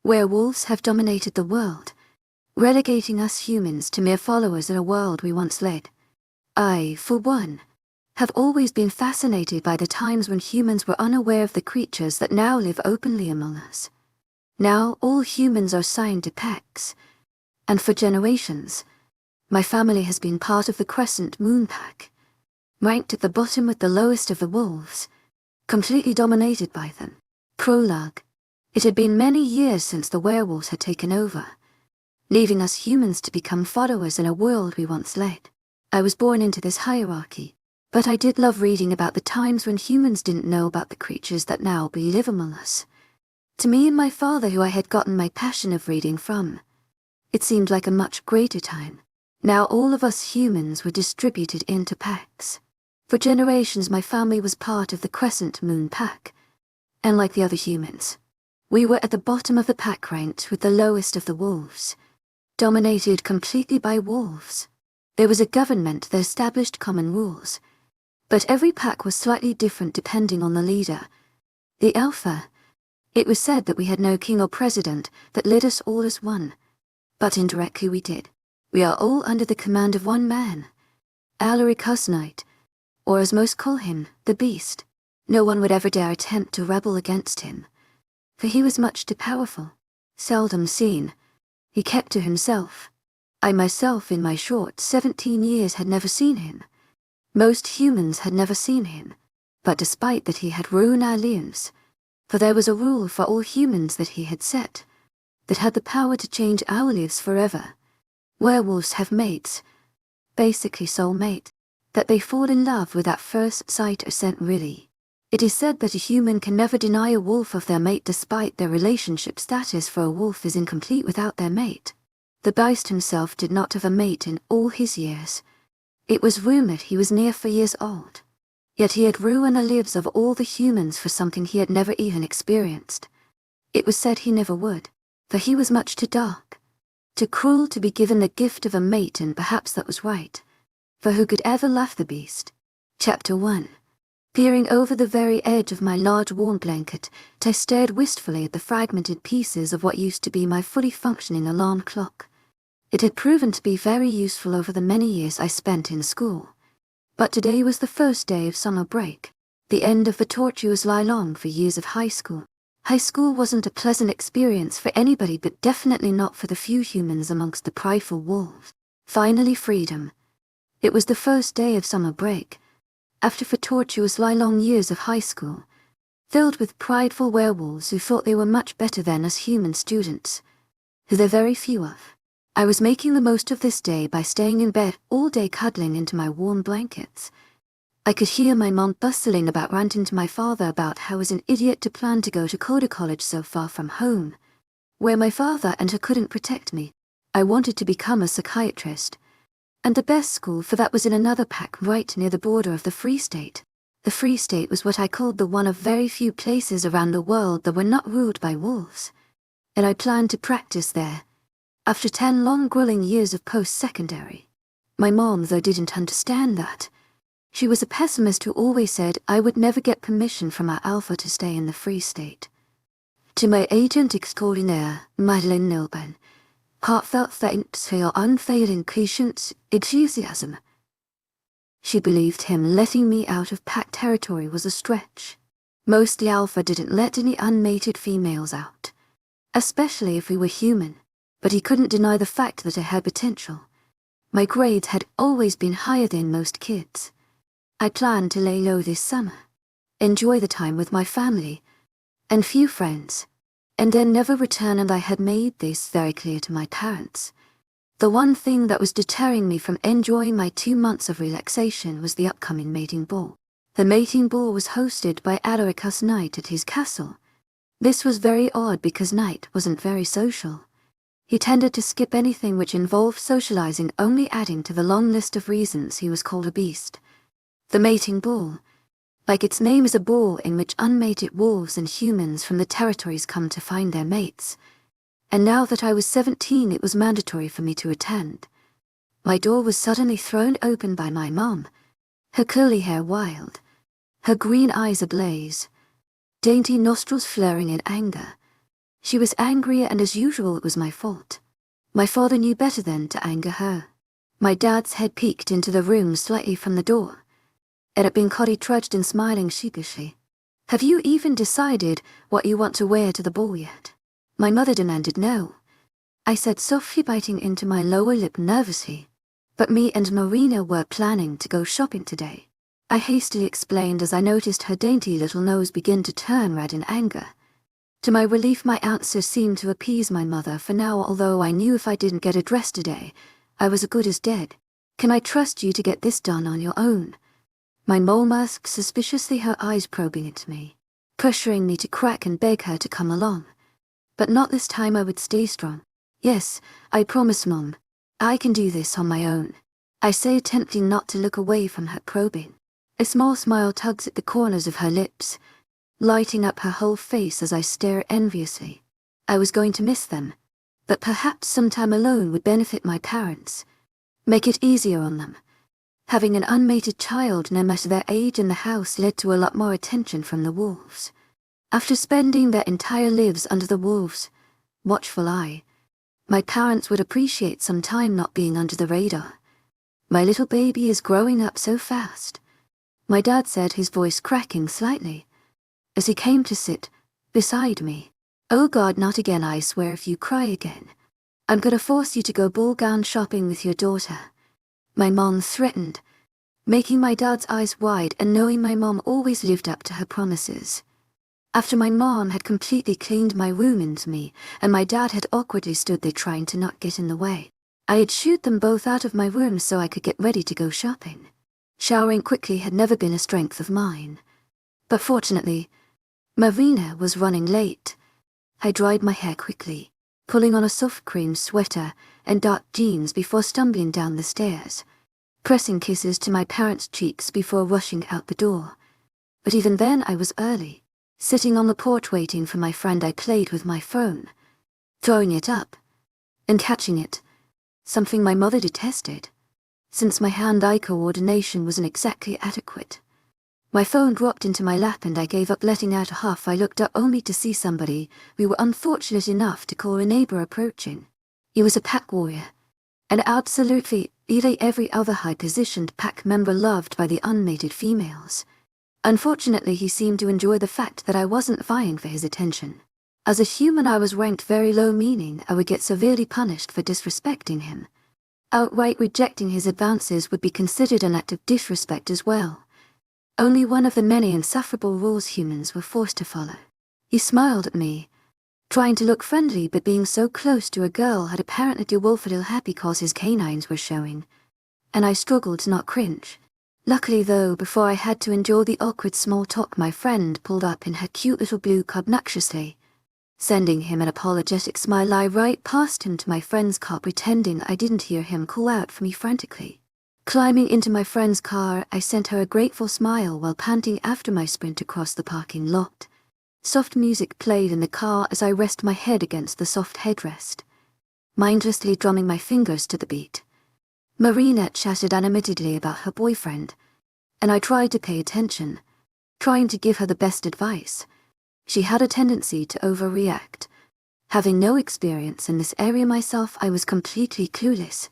Werewolves have dominated the world, relegating us humans to mere followers in a world we once led. I, for one, have always been fascinated by the times when humans were unaware of the creatures that now live openly among us. Now all humans are signed to packs, and for generations, my family has been part of the Crescent Moon Pack, ranked at the bottom with the lowest of the wolves, completely dominated by them. Prologue. It had been many years since the werewolves had taken over, leaving us humans to become followers in a world we once led. I was born into this hierarchy, but I did love reading about the times when humans didn't know about the creatures that now live among us. To me and my father, who I had gotten my passion of reading from, it seemed like a much greater time. Now all of us humans were distributed into packs. For generations my family was part of the Crescent Moon Pack, and like the other humans, we were at the bottom of the pack ranked with the lowest of the wolves, dominated completely by wolves. There was a government that established common rules, but every pack was slightly different depending on the leader. The Alpha. It was said that we had no king or president that led us all as one, but indirectly we did. We are all under the command of one man, Alaricus Knight, or as most call him, the Beast. No one would ever dare attempt to rebel against him, for he was much too powerful, seldom seen. He kept to himself. I myself in my short 17 years had never seen him. Most humans had never seen him, but despite that he had ruined our lives, for there was a rule for all humans that he had set, that had the power to change our lives forever. Werewolves have mates, basically soulmate, that they fall in love with at first sight or scent really. It is said that a human can never deny a wolf of their mate despite their relationship status, for a wolf is incomplete without their mate. The Beast himself did not have a mate in all his years. It was rumored he was near 4 years old. Yet he had ruined the lives of all the humans for something he had never even experienced. It was said he never would, for he was much too dark, too cruel to be given the gift of a mate, and perhaps that was right. For who could ever love the Beast? Chapter 1. Peering over the very edge of my large warm blanket, I stared wistfully at the fragmented pieces of what used to be my fully functioning alarm clock. It had proven to be very useful over the many years I spent in school. But today was the first day of summer break, the end of the tortuous lie-long for years of high school. High school wasn't a pleasant experience for anybody, but definitely not for the few humans amongst the prideful wolves. Finally freedom. It was the first day of summer break, after the tortuous lie-long years of high school, filled with prideful werewolves who thought they were much better than us human students, who there are very few of. I was making the most of this day by staying in bed all day cuddling into my warm blankets. I could hear my mom bustling about, ranting to my father about how I was an idiot to plan to go to college so far from home, where my father and her couldn't protect me. I wanted to become a psychiatrist, and the best school for that was in another pack right near the border of the Free State. The Free State was what I called the one of very few places around the world that were not ruled by wolves, and I planned to practice there. After 10 long grueling years of post-secondary. My mom, though, didn't understand that. She was a pessimist who always said I would never get permission from our Alpha to stay in the Free State. To my agent extraordinaire, Madeleine Nilban, heartfelt thanks for your unfailing patience, enthusiasm. She believed him letting me out of pack territory was a stretch. Most the Alpha didn't let any unmated females out, especially if we were human. But he couldn't deny the fact that I had potential. My grades had always been higher than most kids. I planned to lay low this summer, enjoy the time with my family and few friends, and then never return, and I had made this very clear to my parents. The one thing that was deterring me from enjoying my 2 months of relaxation was the upcoming mating ball. The mating ball was hosted by Alaricus Knight at his castle. This was very odd because Knight wasn't very social. He tended to skip anything which involved socializing, only adding to the long list of reasons he was called a beast. The mating ball, like its name, is a ball in which unmated wolves and humans from the territories come to find their mates. And now that I was 17, it was mandatory for me to attend. My door was suddenly thrown open by my mom, her curly hair wild, her green eyes ablaze, dainty nostrils flaring in anger. She was angry, and as usual it was my fault. My father knew better than to anger her. My dad's head peeked into the room slightly from the door. It had been Coddy trudged in, smiling sheepishly. "Have you even decided what you want to wear to the ball yet?" My mother demanded. "No," I said softly, biting into my lower lip nervously. "But me and Marina were planning to go shopping today," I hastily explained as I noticed her dainty little nose begin to turn red in anger. To my relief, my answer seemed to appease my mother for now, although I knew if I didn't get a dress today, I was as good as dead. "Can I trust you to get this done on your own?" My mole asked suspiciously, her eyes probing at me, pressuring me to crack and beg her to come along. But not this time. I would stay strong. "Yes, I promise, Mom. I can do this on my own," I say, attempting not to look away from her probing. A small smile tugs at the corners of her lips, lighting up her whole face as I stare enviously. I was going to miss them, but perhaps some time alone would benefit my parents, make it easier on them. Having an unmated child, no matter their age, in the house led to a lot more attention from the wolves. After spending their entire lives under the wolves' watchful eye, my parents would appreciate some time not being under the radar. "My little baby is growing up so fast," my dad said, his voice cracking slightly, as he came to sit beside me. "Oh God, not again. I swear if you cry again, I'm gonna force you to go ball gown shopping with your daughter," my mom threatened, making my dad's eyes wide, and knowing my mom always lived up to her promises. After my mom had completely cleaned my room into me, and my dad had awkwardly stood there trying to not get in the way, I had shooed them both out of my room so I could get ready to go shopping. Showering quickly had never been a strength of mine. But fortunately, Marina was running late. I dried my hair quickly, pulling on a soft cream sweater and dark jeans before stumbling down the stairs, pressing kisses to my parents' cheeks before rushing out the door. But even then I was early. Sitting on the porch waiting for my friend, I played with my phone, throwing it up and catching it, something my mother detested, since my hand-eye coordination wasn't exactly adequate. My phone dropped into my lap and I gave up letting out a huff. I looked up only to see somebody we were unfortunate enough to call a neighbor approaching. He was a pack warrior, and absolutely every other high-positioned pack member loved by the unmated females. Unfortunately, he seemed to enjoy the fact that I wasn't vying for his attention. As a human, I was ranked very low, meaning I would get severely punished for disrespecting him. Outright rejecting his advances would be considered an act of disrespect as well. Only one of the many insufferable rules humans were forced to follow. He smiled at me, trying to look friendly, but being so close to a girl had apparently dewolfed happy because his canines were showing, and I struggled to not cringe. Luckily though, before I had to endure the awkward small talk, my friend pulled up in her cute little blue car obnoxiously. Sending him an apologetic smile, I right past him to my friend's car, pretending I didn't hear him call out for me frantically. Climbing into my friend's car, I sent her a grateful smile while panting after my sprint across the parking lot. Soft music played in the car as I rested my head against the soft headrest, mindlessly drumming my fingers to the beat. Marina chatted animatedly about her boyfriend, and I tried to pay attention, trying to give her the best advice. She had a tendency to overreact. Having no experience in this area myself, I was completely clueless.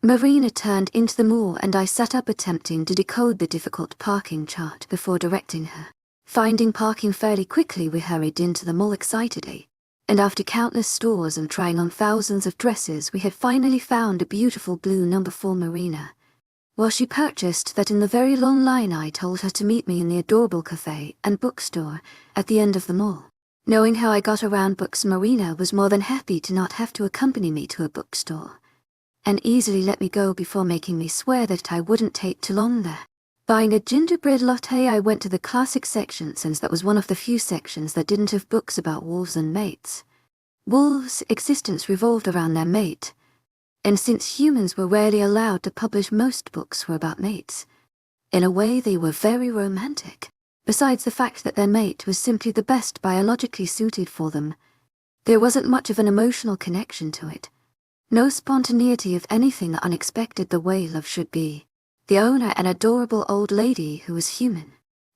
Marina turned into the mall and I sat up attempting to decode the difficult parking chart before directing her. Finding parking fairly quickly, we hurried into the mall excitedly. And after countless stores and trying on thousands of dresses, we had finally found a beautiful blue No. 4 Marina. While she purchased that in the very long line, I told her to meet me in the adorable cafe and bookstore at the end of the mall. Knowing how I got around books, Marina was more than happy to not have to accompany me to a bookstore, and easily let me go before making me swear that I wouldn't take too long there. Buying a gingerbread latte, I went to the classic section, since that was one of the few sections that didn't have books about wolves and mates. Wolves' existence revolved around their mate, and since humans were rarely allowed to publish, most books were about mates. In a way, they were very romantic. Besides the fact that their mate was simply the best biologically suited for them, there wasn't much of an emotional connection to it. No spontaneity of anything unexpected the way love should be. The owner, an adorable old lady who was human,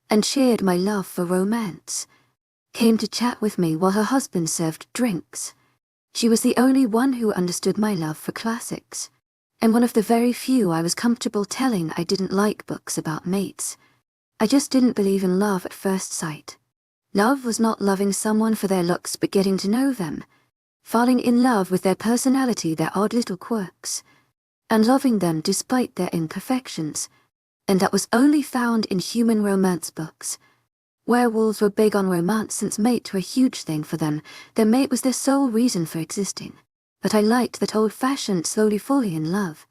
and shared my love for romance. came to chat with me while her husband served drinks. She was the only one who understood my love for classics, and one of the very few I was comfortable telling I didn't like books about mates. I just didn't believe in love at first sight. Love was not loving someone for their looks but getting to know them, falling in love with their personality, their odd little quirks, and loving them despite their imperfections. And that was only found in human romance books. Werewolves were big on romance since mates were a huge thing for them. Their mate was their sole reason for existing. But I liked that old-fashioned, slowly falling in love.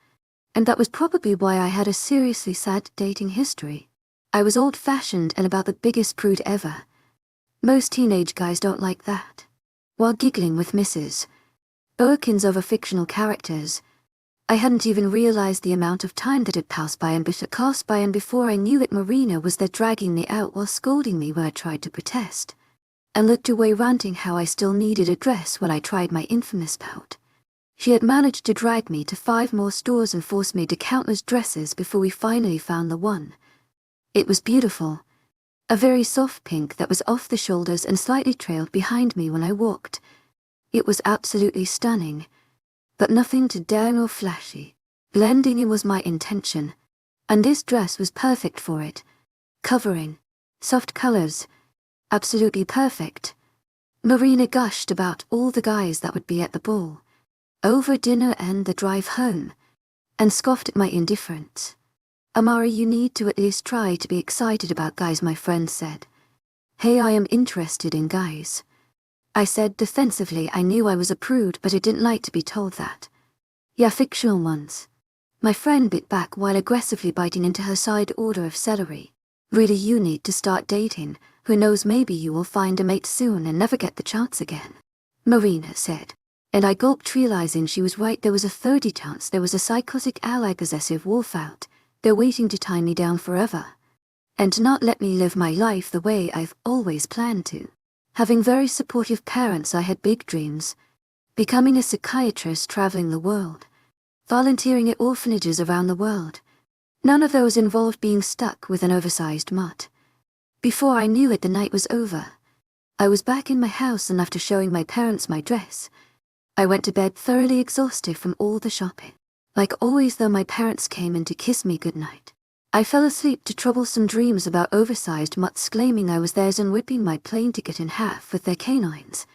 And that was probably why I had a seriously sad dating history. I was old-fashioned and about the biggest prude ever. Most teenage guys don't like that. While giggling with Mrs. Birkins over fictional characters, I hadn't even realized the amount of time that had passed by, and before I knew it, Marina was there dragging me out while scolding me when I tried to protest, and looked away ranting how I still needed a dress when I tried my infamous pout. She had managed to drag me to 5 more stores and force me to countless dresses before we finally found the one. It was beautiful. A very soft pink that was off the shoulders and slightly trailed behind me when I walked. It was absolutely stunning, but nothing too daring or flashy. Blending in was my intention, and this dress was perfect for it. Covering, soft colors, absolutely perfect. Marina gushed about all the guys that would be at the ball, over dinner and the drive home, and scoffed at my indifference. "Amari, you need to at least try to be excited about guys," my friend said. "Hey, I am interested in guys," I said defensively. I knew I was a prude, but I didn't like to be told that. "Yeah, fictional ones." My friend bit back while aggressively biting into her side order of celery. "Really, you need to start dating. Who knows, maybe you will find a mate soon and never get the chance again," Marina said. And I gulped, realizing she was right. There was a 30 chance there was a psychotic ally possessive wolf out there waiting to tie me down forever, and not let me live my life the way I've always planned to. Having very supportive parents, I had big dreams. Becoming a psychiatrist, traveling the world, volunteering at orphanages around the world. None of those involved being stuck with an oversized mutt. Before I knew it, the night was over. I was back in my house, and after showing my parents my dress, I went to bed thoroughly exhausted from all the shopping. Like always, though, my parents came in to kiss me goodnight. I fell asleep to troublesome dreams about oversized mutts claiming I was theirs and ripping my plane ticket in half with their canines.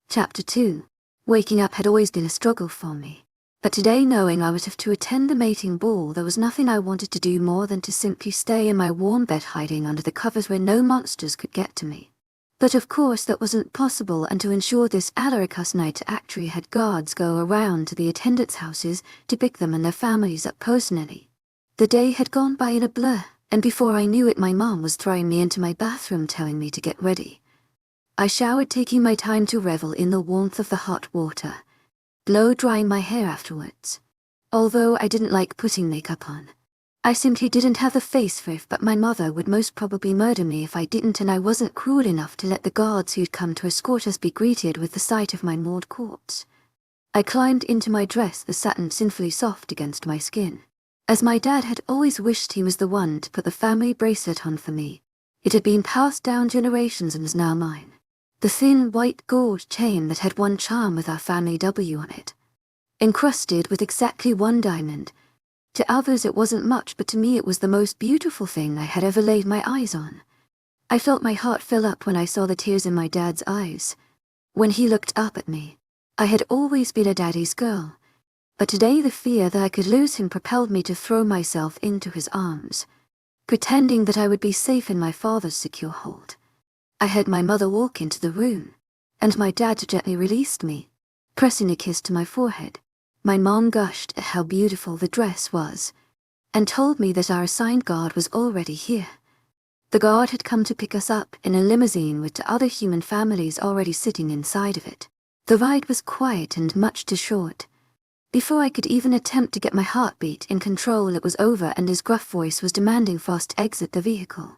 Chapter 2. Waking up had always been a struggle for me. But today, knowing I would have to attend the mating ball, there was nothing I wanted to do more than to simply stay in my warm bed, hiding under the covers where no monsters could get to me. But of course that wasn't possible, and to ensure this, Alaricus Knight actually had guards go around to the attendants' houses to pick them and their families up personally. The day had gone by in a blur, and before I knew it, my mom was throwing me into my bathroom telling me to get ready. I showered, taking my time to revel in the warmth of the hot water, blow-drying my hair afterwards. Although I didn't like putting makeup on, I simply didn't have the face for it, but my mother would most probably murder me if I didn't, and I wasn't cruel enough to let the guards who'd come to escort us be greeted with the sight of my mauled corpse. I climbed into my dress, the satin sinfully soft against my skin. As my dad had always wished he was the one to put the family bracelet on for me. It had been passed down generations and was now mine. The thin white gold chain that had one charm with our family W on it, encrusted with exactly 1 diamond. To others it wasn't much, but to me it was the most beautiful thing I had ever laid my eyes on. I felt my heart fill up when I saw the tears in my dad's eyes when he looked up at me. I had always been a daddy's girl, but today the fear that I could lose him propelled me to throw myself into his arms, pretending that I would be safe in my father's secure hold. I heard my mother walk into the room, and my dad gently released me, pressing a kiss to my forehead. My mom gushed at how beautiful the dress was, and told me that our assigned guard was already here. The guard had come to pick us up in a limousine with the other human families already sitting inside of it. The ride was quiet and much too short. Before I could even attempt to get my heartbeat in control, it was over, and his gruff voice was demanding for us to exit the vehicle.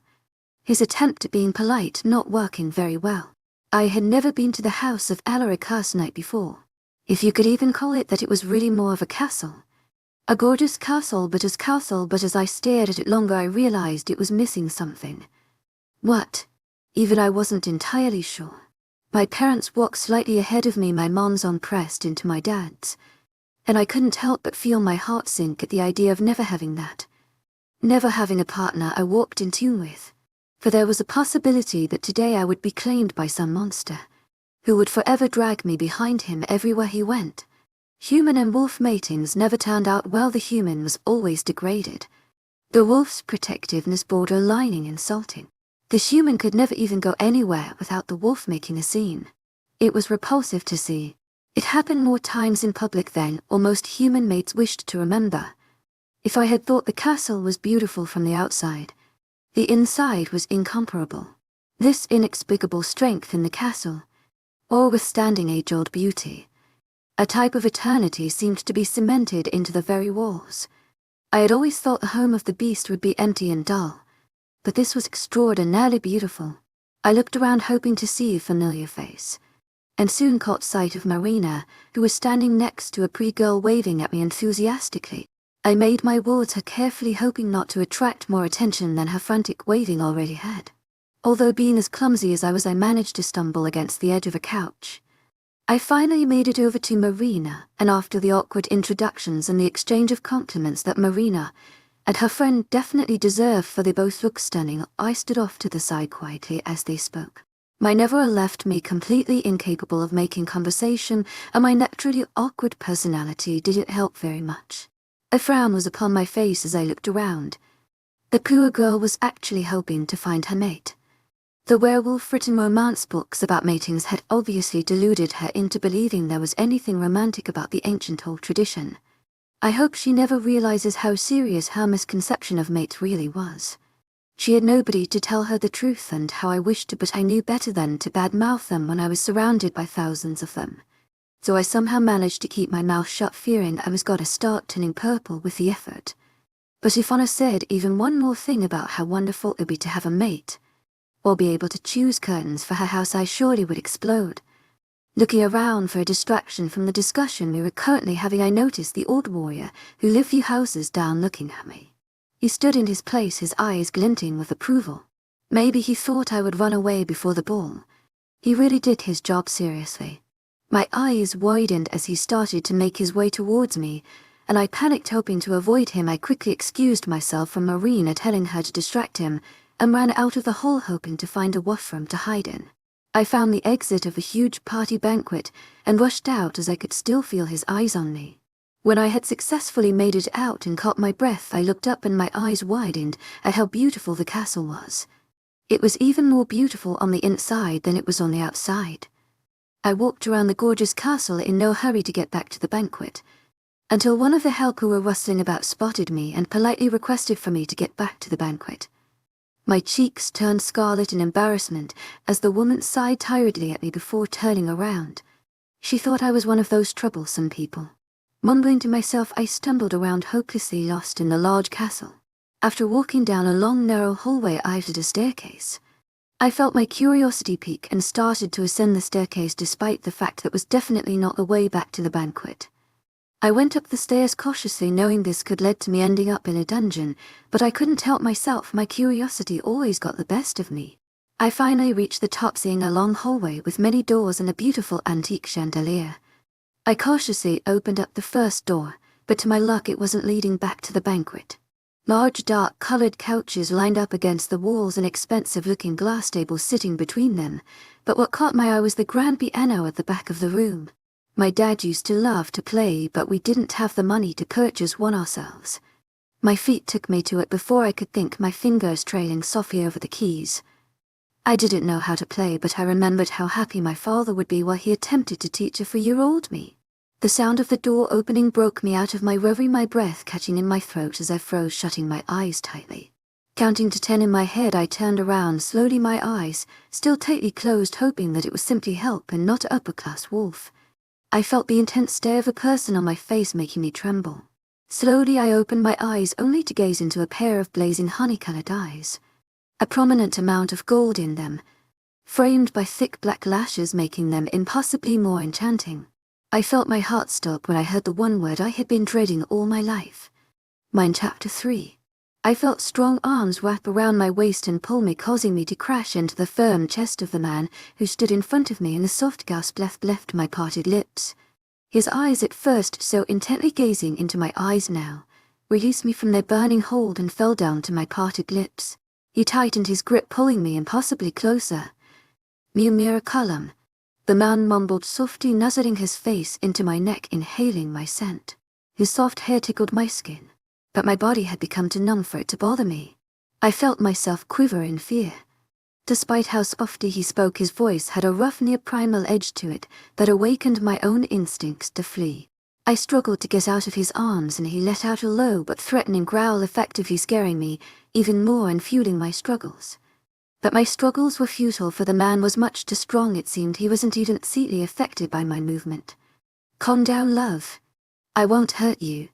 His attempt at being polite not working very well. I had never been to the house of Alaricus Knight before, if you could even call it that. It was really more of a castle. A gorgeous castle, but as I stared at it longer, I realized it was missing something. What? Even I wasn't entirely sure. My parents walked slightly ahead of me, my mom's arm pressed into my dad's, and I couldn't help but feel my heart sink at the idea of never having that. Never having a partner I walked in tune with. For there was a possibility that today I would be claimed by some monster, who would forever drag me behind him everywhere he went. Human and wolf matings never turned out well. The human was always degraded. The wolf's protectiveness borderlining insulting. The human could never even go anywhere without the wolf making a scene. It was repulsive to see. It happened more times in public than almost human mates wished to remember. If I had thought the castle was beautiful from the outside, the inside was incomparable. This inexplicable strength in the castle, or withstanding age-old beauty, a type of eternity, seemed to be cemented into the very walls. I had always thought the home of the beast would be empty and dull, but this was extraordinarily beautiful. I looked around hoping to see a familiar face, and soon caught sight of Marina, who was standing next to a pretty girl waving at me enthusiastically. I made my words her carefully, hoping not to attract more attention than her frantic waving already had. Although being as clumsy as I was, I managed to stumble against the edge of a couch. I finally made it over to Marina, and after the awkward introductions and the exchange of compliments that Marina and her friend definitely deserved, for they both looked stunning, I stood off to the side quietly as they spoke. My never left me completely incapable of making conversation, and my naturally awkward personality didn't help very much. A frown was upon my face as I looked around. The poor girl was actually hoping to find her mate. The werewolf-written romance books about matings had obviously deluded her into believing there was anything romantic about the ancient old tradition. I hope she never realizes how serious her misconception of mates really was. She had nobody to tell her the truth, and how I wished to, but I knew better than to badmouth them when I was surrounded by thousands of them. So I somehow managed to keep my mouth shut, fearing I was gonna start turning purple with the effort. But if Anna said even one more thing about how wonderful it'd be to have a mate, or be able to choose curtains for her house, I surely would explode. Looking around for a distraction from the discussion we were currently having, I noticed the old warrior who lived few houses down looking at me. He stood in his place, his eyes glinting with approval. Maybe he thought I would run away before the ball. He really did his job seriously. My eyes widened as he started to make his way towards me, and I panicked, hoping to avoid him. I quickly excused myself from Marina, telling her to distract him, and ran out of the hall, hoping to find a washroom to hide in. I found the exit of a huge party banquet and rushed out as I could still feel his eyes on me. When I had successfully made it out and caught my breath, I looked up and my eyes widened at how beautiful the castle was. It was even more beautiful on the inside than it was on the outside. I walked around the gorgeous castle in no hurry to get back to the banquet, until one of the help who were rustling about spotted me and politely requested for me to get back to the banquet. My cheeks turned scarlet in embarrassment as the woman sighed tiredly at me before turning around. She thought I was one of those troublesome people. Mumbling to myself, I stumbled around, hopelessly lost in the large castle. After walking down a long, narrow hallway, I entered a staircase. I felt my curiosity peak and started to ascend the staircase, despite the fact that was definitely not the way back to the banquet. I went up the stairs cautiously, knowing this could lead to me ending up in a dungeon, but I couldn't help myself. My curiosity always got the best of me. I finally reached the top, seeing a long hallway with many doors and a beautiful antique chandelier. I cautiously opened up the first door, but to my luck it wasn't leading back to the banquet. Large dark-colored couches lined up against the walls and expensive-looking glass tables sitting between them, but what caught my eye was the grand piano at the back of the room. My dad used to love to play, but we didn't have the money to purchase one ourselves. My feet took me to it before I could think, my fingers trailing softly over the keys. I didn't know how to play, but I remembered how happy my father would be while he attempted to teach a 4-year-old me. The sound of the door opening broke me out of my reverie, my breath catching in my throat as I froze, shutting my eyes tightly. Counting to 10 in my head, I turned around slowly, my eyes still tightly closed, hoping that it was simply help and not upper-class wolf. I felt the intense stare of a person on my face, making me tremble. Slowly I opened my eyes, only to gaze into a pair of blazing honey-colored eyes. A prominent amount of gold in them, framed by thick black lashes, making them impossibly more enchanting. I felt my heart stop when I heard the one word I had been dreading all my life. Mine. Chapter 3. I felt strong arms wrap around my waist and pull me, causing me to crash into the firm chest of the man who stood in front of me, and a soft gasp left my parted lips. His eyes, at first so intently gazing into my eyes now, released me from their burning hold and fell down to my parted lips. He tightened his grip, pulling me impossibly closer. "Mira Cullum," the man mumbled softly, nuzzling his face into my neck, inhaling my scent. His soft hair tickled my skin, but my body had become too numb for it to bother me. I felt myself quiver in fear. Despite how softly he spoke, his voice had a rough, near-primal edge to it that awakened my own instincts to flee. I struggled to get out of his arms, and he let out a low but threatening growl, effectively scaring me even more and fueling my struggles. But my struggles were futile, for the man was much too strong. It seemed he wasn't even slightly affected by my movement. "Calm down, love. I won't hurt you,"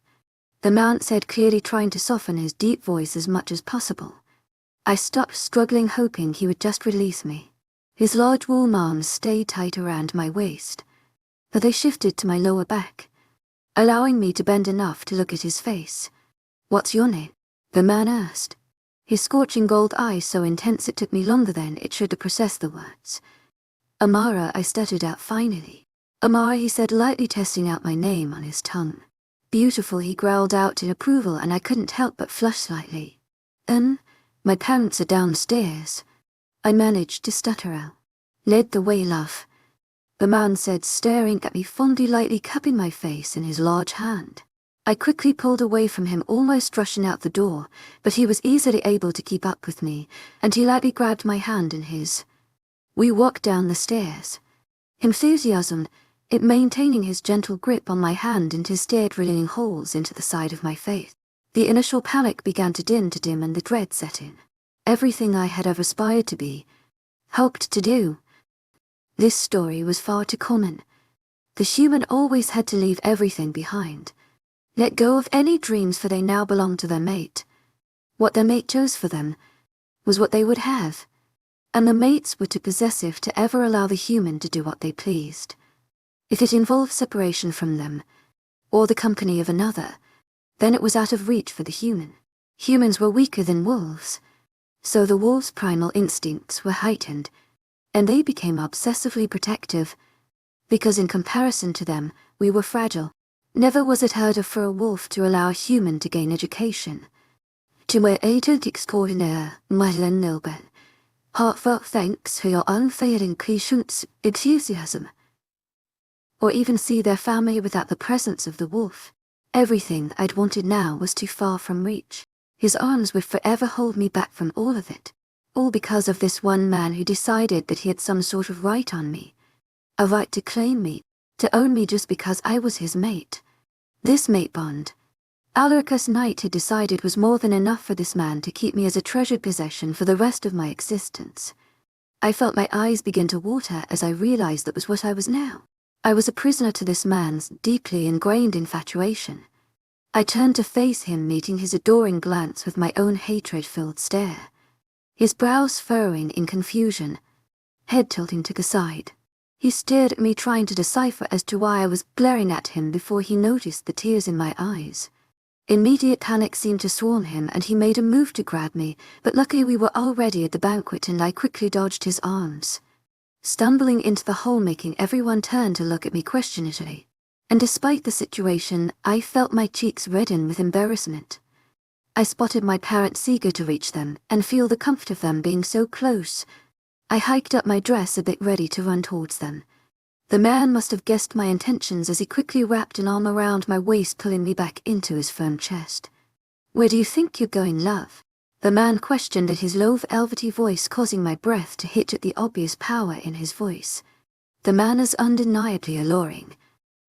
the man said, clearly trying to soften his deep voice as much as possible. I stopped struggling, hoping he would just release me. His large warm arms stayed tight around my waist, but they shifted to my lower back, allowing me to bend enough to look at his face. "What's your name?" the man asked, his scorching gold eyes so intense it took me longer than it should to process the words. "Amara," I stuttered out finally. "Amara," he said, lightly testing out my name on his tongue. "Beautiful," he growled out in approval, and I couldn't help but flush slightly. My parents are downstairs," I managed to stutter out. "Lead the way, love," the man said, staring at me fondly, lightly cupping my face in his large hand. I quickly pulled away from him, almost rushing out the door, but he was easily able to keep up with me, and he lightly grabbed my hand in his. We walked down the stairs, enthusiasm it maintaining his gentle grip on my hand, and his stare drilling holes into the side of my face. The initial panic began to dim, and the dread set in. Everything I had ever aspired to be, hoped to do. This story was far too common. The human always had to leave everything behind, let go of any dreams, for they now belonged to their mate. What their mate chose for them was what they would have, and the mates were too possessive to ever allow the human to do what they pleased. If it involved separation from them, or the company of another, then it was out of reach for the human. Humans were weaker than wolves, so the wolves' primal instincts were heightened, and they became obsessively protective, because in comparison to them, we were fragile. Never was it heard of for a wolf to allow a human to gain education. To my agent extraordinaire, Madeleine Nilbert, heartfelt thanks for your unfailing patience, enthusiasm. Or even see their family without the presence of the wolf. Everything I'd wanted now was too far from reach. His arms would forever hold me back from all of it. All because of this one man who decided that he had some sort of right on me. A right to claim me, to own me just because I was his mate. This mate bond, Alaricus Knight had decided, was more than enough for this man to keep me as a treasured possession for the rest of my existence. I felt my eyes begin to water as I realized that was what I was now. I was a prisoner to this man's deeply ingrained infatuation. I turned to face him, meeting his adoring glance with my own hatred-filled stare. His brows furrowing in confusion, head tilting to the side. He stared at me, trying to decipher as to why I was glaring at him before he noticed the tears in my eyes. Immediate panic seemed to swarm him, and he made a move to grab me, but luckily we were already at the banquet and I quickly dodged his arms, stumbling into the hall, making everyone turn to look at me questioningly. And despite the situation, I felt my cheeks redden with embarrassment. I spotted my parents, eager to reach them and feel the comfort of them being so close. I hiked up my dress a bit, ready to run towards them. The man must have guessed my intentions as he quickly wrapped an arm around my waist, pulling me back into his firm chest. "Where do you think you're going, love?" the man questioned, at his low, velvety voice causing my breath to hitch at the obvious power in his voice. The man is undeniably alluring,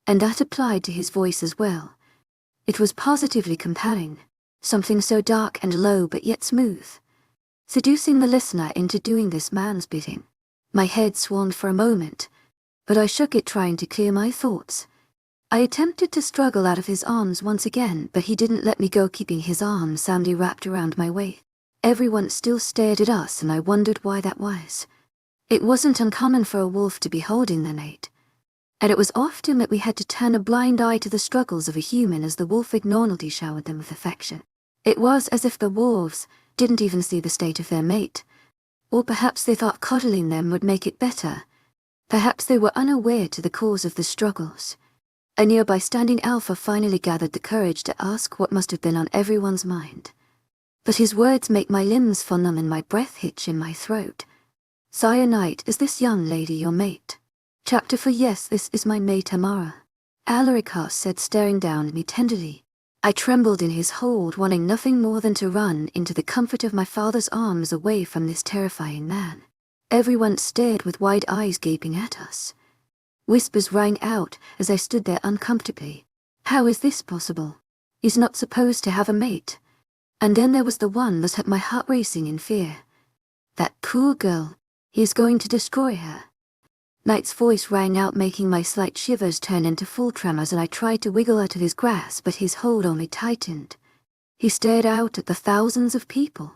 and that applied to his voice as well. It was positively compelling, something so dark and low but yet smooth, seducing the listener into doing this man's bidding. My head swam for a moment, but I shook it, trying to clear my thoughts. I attempted to struggle out of his arms once again, but he didn't let me go, keeping his arms soundly wrapped around my waist. Everyone still stared at us, and I wondered why that was. It wasn't uncommon for a wolf to be holding their mate, and it was often that we had to turn a blind eye to the struggles of a human as the wolf ignorantly showered them with affection. It was as if the wolves didn't even see the state of their mate. Or perhaps they thought coddling them would make it better. Perhaps they were unaware to the cause of the struggles. A nearby standing alpha finally gathered the courage to ask what must have been on everyone's mind. But his words make my limbs feel numb and my breath hitch in my throat. "Sire Knight, is this young lady your mate?" Chapter 4. Yes, this is my mate Amara, Alaricus said, staring down at me tenderly. I trembled in his hold, wanting nothing more than to run into the comfort of my father's arms away from this terrifying man. Everyone stared with wide eyes gaping at us. Whispers rang out as I stood there uncomfortably. How is this possible? He's not supposed to have a mate. And then there was the one that had my heart racing in fear. That poor girl. He is going to destroy her. Knight's voice rang out, making my slight shivers turn into full tremors, and I tried to wiggle out of his grasp, but his hold only tightened. He stared out at the thousands of people,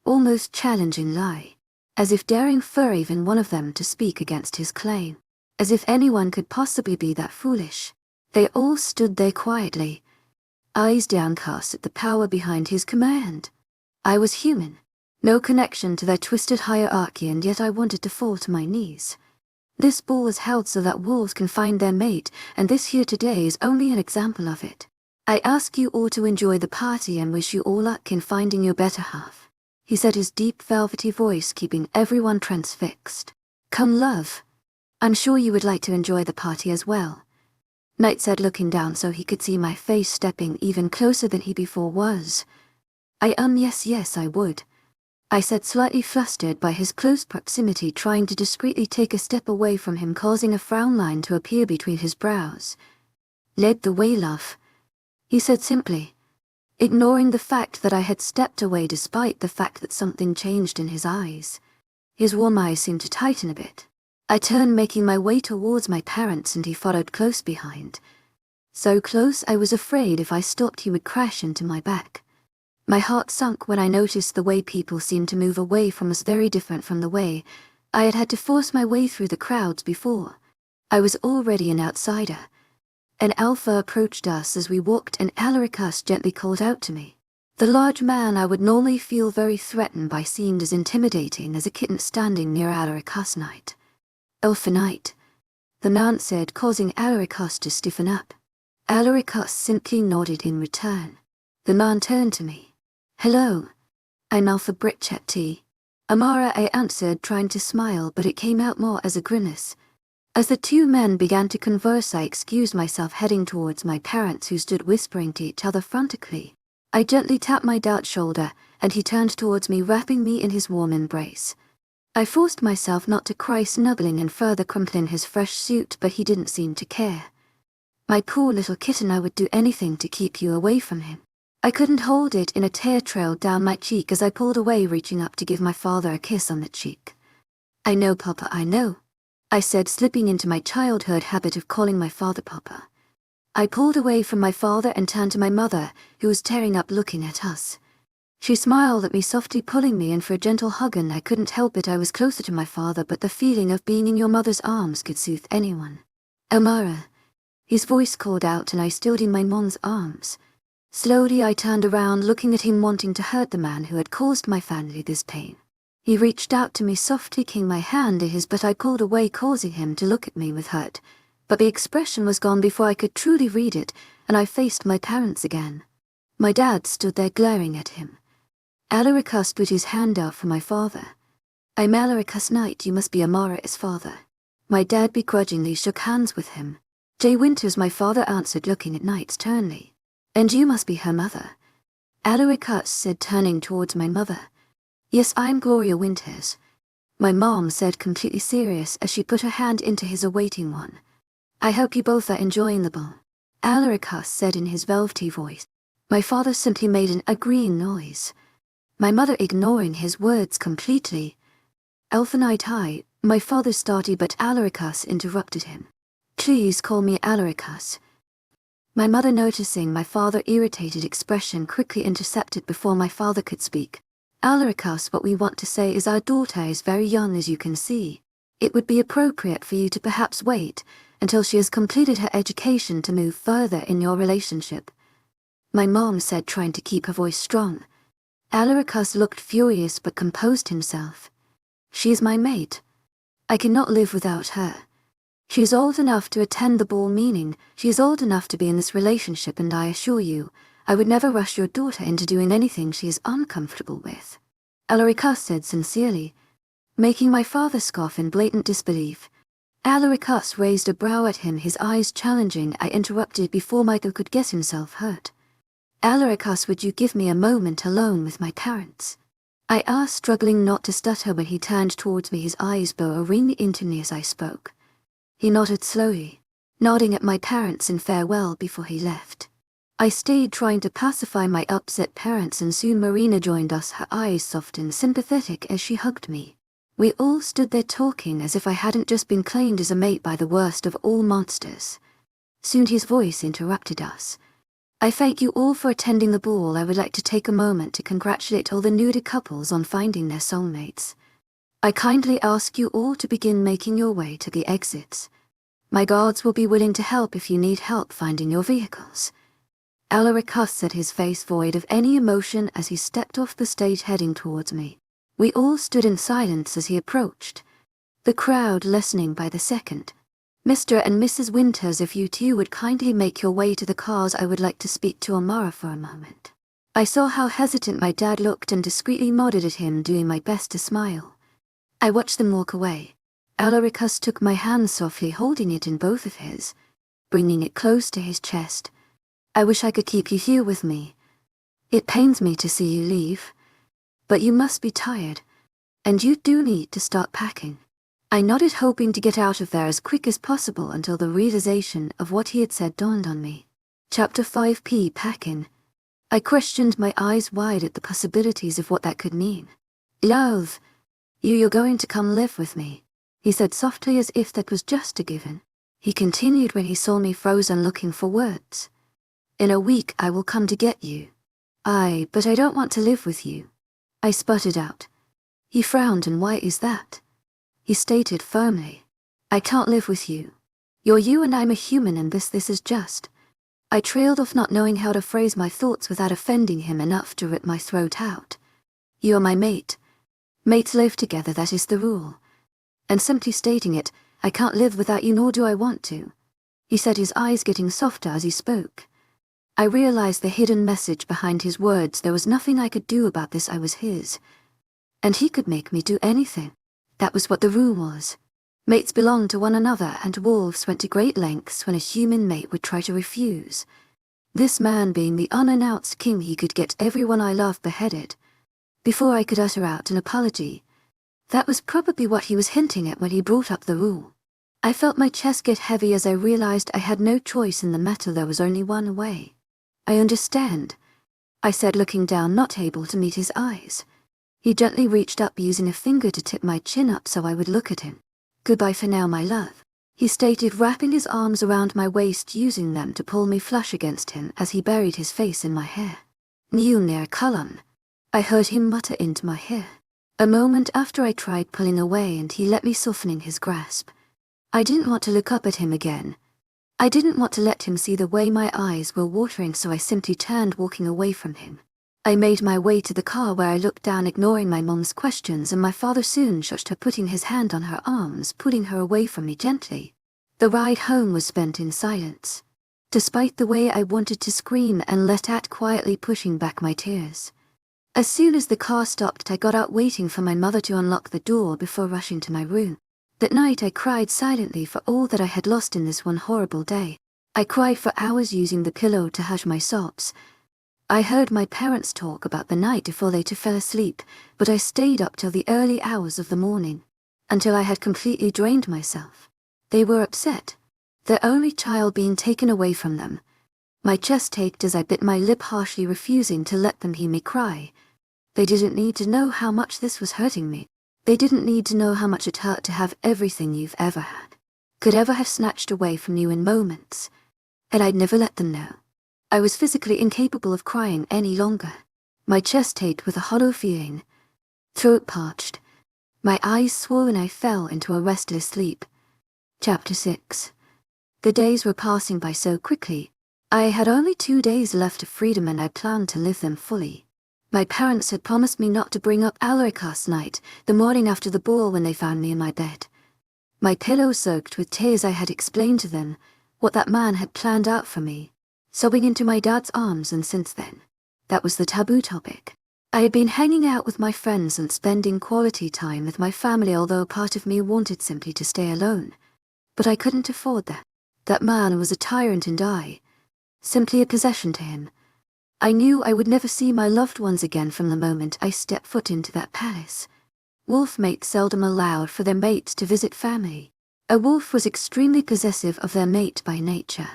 almost challenging lie, as if daring for even one of them to speak against his claim. As if anyone could possibly be that foolish. They all stood there quietly, eyes downcast at the power behind his command. I was human, no connection to their twisted hierarchy, and yet I wanted to fall to my knees. This ball is held so that wolves can find their mate, and this here today is only an example of it. I ask you all to enjoy the party and wish you all luck in finding your better half, he said, his deep velvety voice keeping everyone transfixed. Come, love. I'm sure you would like to enjoy the party as well, Knight said, looking down so he could see my face, stepping even closer than he before was. Yes, I would, I said, slightly flustered by his close proximity, trying to discreetly take a step away from him, causing a frown line to appear between his brows. Lead the way, love, he said simply, ignoring the fact that I had stepped away despite the fact that something changed in his eyes. His warm eyes seemed to tighten a bit. I turned, making my way towards my parents, and he followed close behind. So close I was afraid if I stopped he would crash into my back. My heart sunk when I noticed the way people seemed to move away from us, very different from the way I had to force my way through the crowds before. I was already an outsider. An alpha approached us as we walked, and Alaricus gently called out to me. The large man I would normally feel very threatened by seemed as intimidating as a kitten standing near Alaricus Knight. Knight, the man said, causing Alaricus to stiffen up. Alaricus simply nodded in return. The man turned to me. Hello, I'm T. Amara, I answered, trying to smile, but it came out more as a grimace. As the two men began to converse, I excused myself, heading towards my parents, who stood whispering to each other frantically. I gently tapped my dad's shoulder, and he turned towards me, wrapping me in his warm embrace. I forced myself not to cry, snuggling and further crumpling his fresh suit, but he didn't seem to care. My poor little kitten, I would do anything to keep you away from him. I couldn't hold it, and a tear trailed down my cheek as I pulled away, reaching up to give my father a kiss on the cheek. I know, Papa, I know, I said, slipping into my childhood habit of calling my father Papa. I pulled away from my father and turned to my mother, who was tearing up looking at us. She smiled at me, softly pulling me in for a gentle hug, and I couldn't help it. I was closer to my father, but the feeling of being in your mother's arms could soothe anyone. Amara, his voice called out, and I stood in my mom's arms. Slowly I turned around, looking at him, wanting to hurt the man who had caused my family this pain. He reached out to me, softly taking my hand in his, but I pulled away, causing him to look at me with hurt. But the expression was gone before I could truly read it, and I faced my parents again. My dad stood there glaring at him. Alaricus put his hand out for my father. I'm Alaricus Knight, you must be Amara's father. My dad begrudgingly shook hands with him. Jay Winters, my father answered, looking at Knight sternly. And you must be her mother, Alaricus said, turning towards my mother. Yes, I'm Gloria Winters, my mom said, completely serious as she put her hand into his awaiting one. I hope you both are enjoying the ball, Alaricus said in his velvety voice. My father simply made an agreeing noise, my mother ignoring his words completely. Knight, hi, my father started, but Alaricus interrupted him. Please call me Alaricus. My mother, noticing my father's irritated expression, quickly intercepted before my father could speak. Alaricus, what we want to say is our daughter is very young, as you can see. It would be appropriate for you to perhaps wait until she has completed her education to move further in your relationship. my mom said, trying to keep her voice strong. Alaricus looked furious but composed himself. She is my mate. I cannot live without her. She is old enough to attend the ball, meaning she is old enough to be in this relationship, and I assure you, I would never rush your daughter into doing anything she is uncomfortable with. Alaricus said sincerely, making my father scoff in blatant disbelief. Alaricus raised a brow at him, his eyes challenging. I interrupted before Michael could get himself hurt. Alaricus, would you give me a moment alone with my parents? I asked, struggling not to stutter when he turned towards me, his eyes burrowing into me as I spoke. He nodded slowly, nodding at my parents in farewell before he left. I stayed, trying to pacify my upset parents, and soon Marina joined us, her eyes soft and sympathetic as she hugged me. We all stood there talking as if I hadn't just been claimed as a mate by the worst of all monsters. Soon his voice interrupted us. I thank you all for attending the ball. I would like to take a moment to congratulate all the newly couples on finding their soulmates. I kindly ask you all to begin making your way to the exits. My guards will be willing to help if you need help finding your vehicles. Alaricus said, his face void of any emotion as he stepped off the stage heading towards me. We all stood in silence as he approached, the crowd lessening by the second. Mr. and Mrs. Winters, if you two would kindly make your way to the cars, I would like to speak to Amara for a moment. I saw how hesitant my dad looked and discreetly nodded at him, doing my best to smile. I watched them walk away. Alaricus took my hand softly, holding it in both of his, bringing it close to his chest. I wish I could keep you here with me. It pains me to see you leave, but you must be tired, and you do need to start packing. I nodded, hoping to get out of there as quick as possible until the realization of what he had said dawned on me. Chapter 5. Packing. I questioned, my eyes wide at the possibilities of what that could mean. Love, you're going to come live with me, he said softly, as if that was just a given. He continued when he saw me frozen, looking for words. In a week I will come to get you. But I don't want to live with you, I sputtered out. He frowned. And why is that? He stated firmly. I can't live with you. You're you and I'm a human, and this is just. I trailed off, not knowing how to phrase my thoughts without offending him enough to rip my throat out. You're my mate. Mates live together, that is the rule. And simply stating it, I can't live without you, nor do I want to, he said, his eyes getting softer as he spoke. I realized the hidden message behind his words. There was nothing I could do about this. I was his, and he could make me do anything. That was what the rule was. Mates belonged to one another, and wolves went to great lengths when a human mate would try to refuse. This man being the unannounced king, he could get everyone I loved beheaded before I could utter out an apology. That was probably what he was hinting at when he brought up the rule. I felt my chest get heavy as I realized I had no choice in the matter. There was only one way. I understand, I said, looking down, not able to meet his eyes. He gently reached up, using a finger to tip my chin up so I would look at him. Goodbye for now, my love, he stated, wrapping his arms around my waist, using them to pull me flush against him as he buried his face in my hair. Near Cullen, I heard him mutter into my ear. A moment after, I tried pulling away and he let me, softening his grasp. I didn't want to look up at him again. I didn't want to let him see the way my eyes were watering, so I simply turned, walking away from him. I made my way to the car, where I looked down, ignoring my mom's questions, and my father soon shushed her, putting his hand on her arms, pulling her away from me gently. The ride home was spent in silence, despite the way I wanted to scream and let out, quietly pushing back my tears. As soon as the car stopped, I got out, waiting for my mother to unlock the door before rushing to my room. That night I cried silently for all that I had lost in this one horrible day. I cried for hours, using the pillow to hush my sobs. I heard my parents talk about the night before they too fell asleep, but I stayed up till the early hours of the morning, until I had completely drained myself. They were upset, their only child being taken away from them. My chest ached as I bit my lip, harshly refusing to let them hear me cry. They didn't need to know how much this was hurting me. They didn't need to know how much it hurt to have everything you've ever had, could ever have snatched away from you in moments. And I'd never let them know. I was physically incapable of crying any longer. My chest ached with a hollow feeling, throat parched, my eyes swollen. I fell into a restless sleep. Chapter 6. The days were passing by so quickly. I had only 2 days left of freedom and I planned to live them fully. My parents had promised me not to bring up Alaricus Knight the morning after the ball when they found me in my bed. My pillow soaked with tears, I had explained to them what that man had planned out for me, sobbing into my dad's arms, and since then, that was the taboo topic. I had been hanging out with my friends and spending quality time with my family, although part of me wanted simply to stay alone. But I couldn't afford that. That man was a tyrant and I, simply a possession to him. I knew I would never see my loved ones again from the moment I stepped foot into that palace. Wolf mates seldom allowed for their mates to visit family. A wolf was extremely possessive of their mate by nature.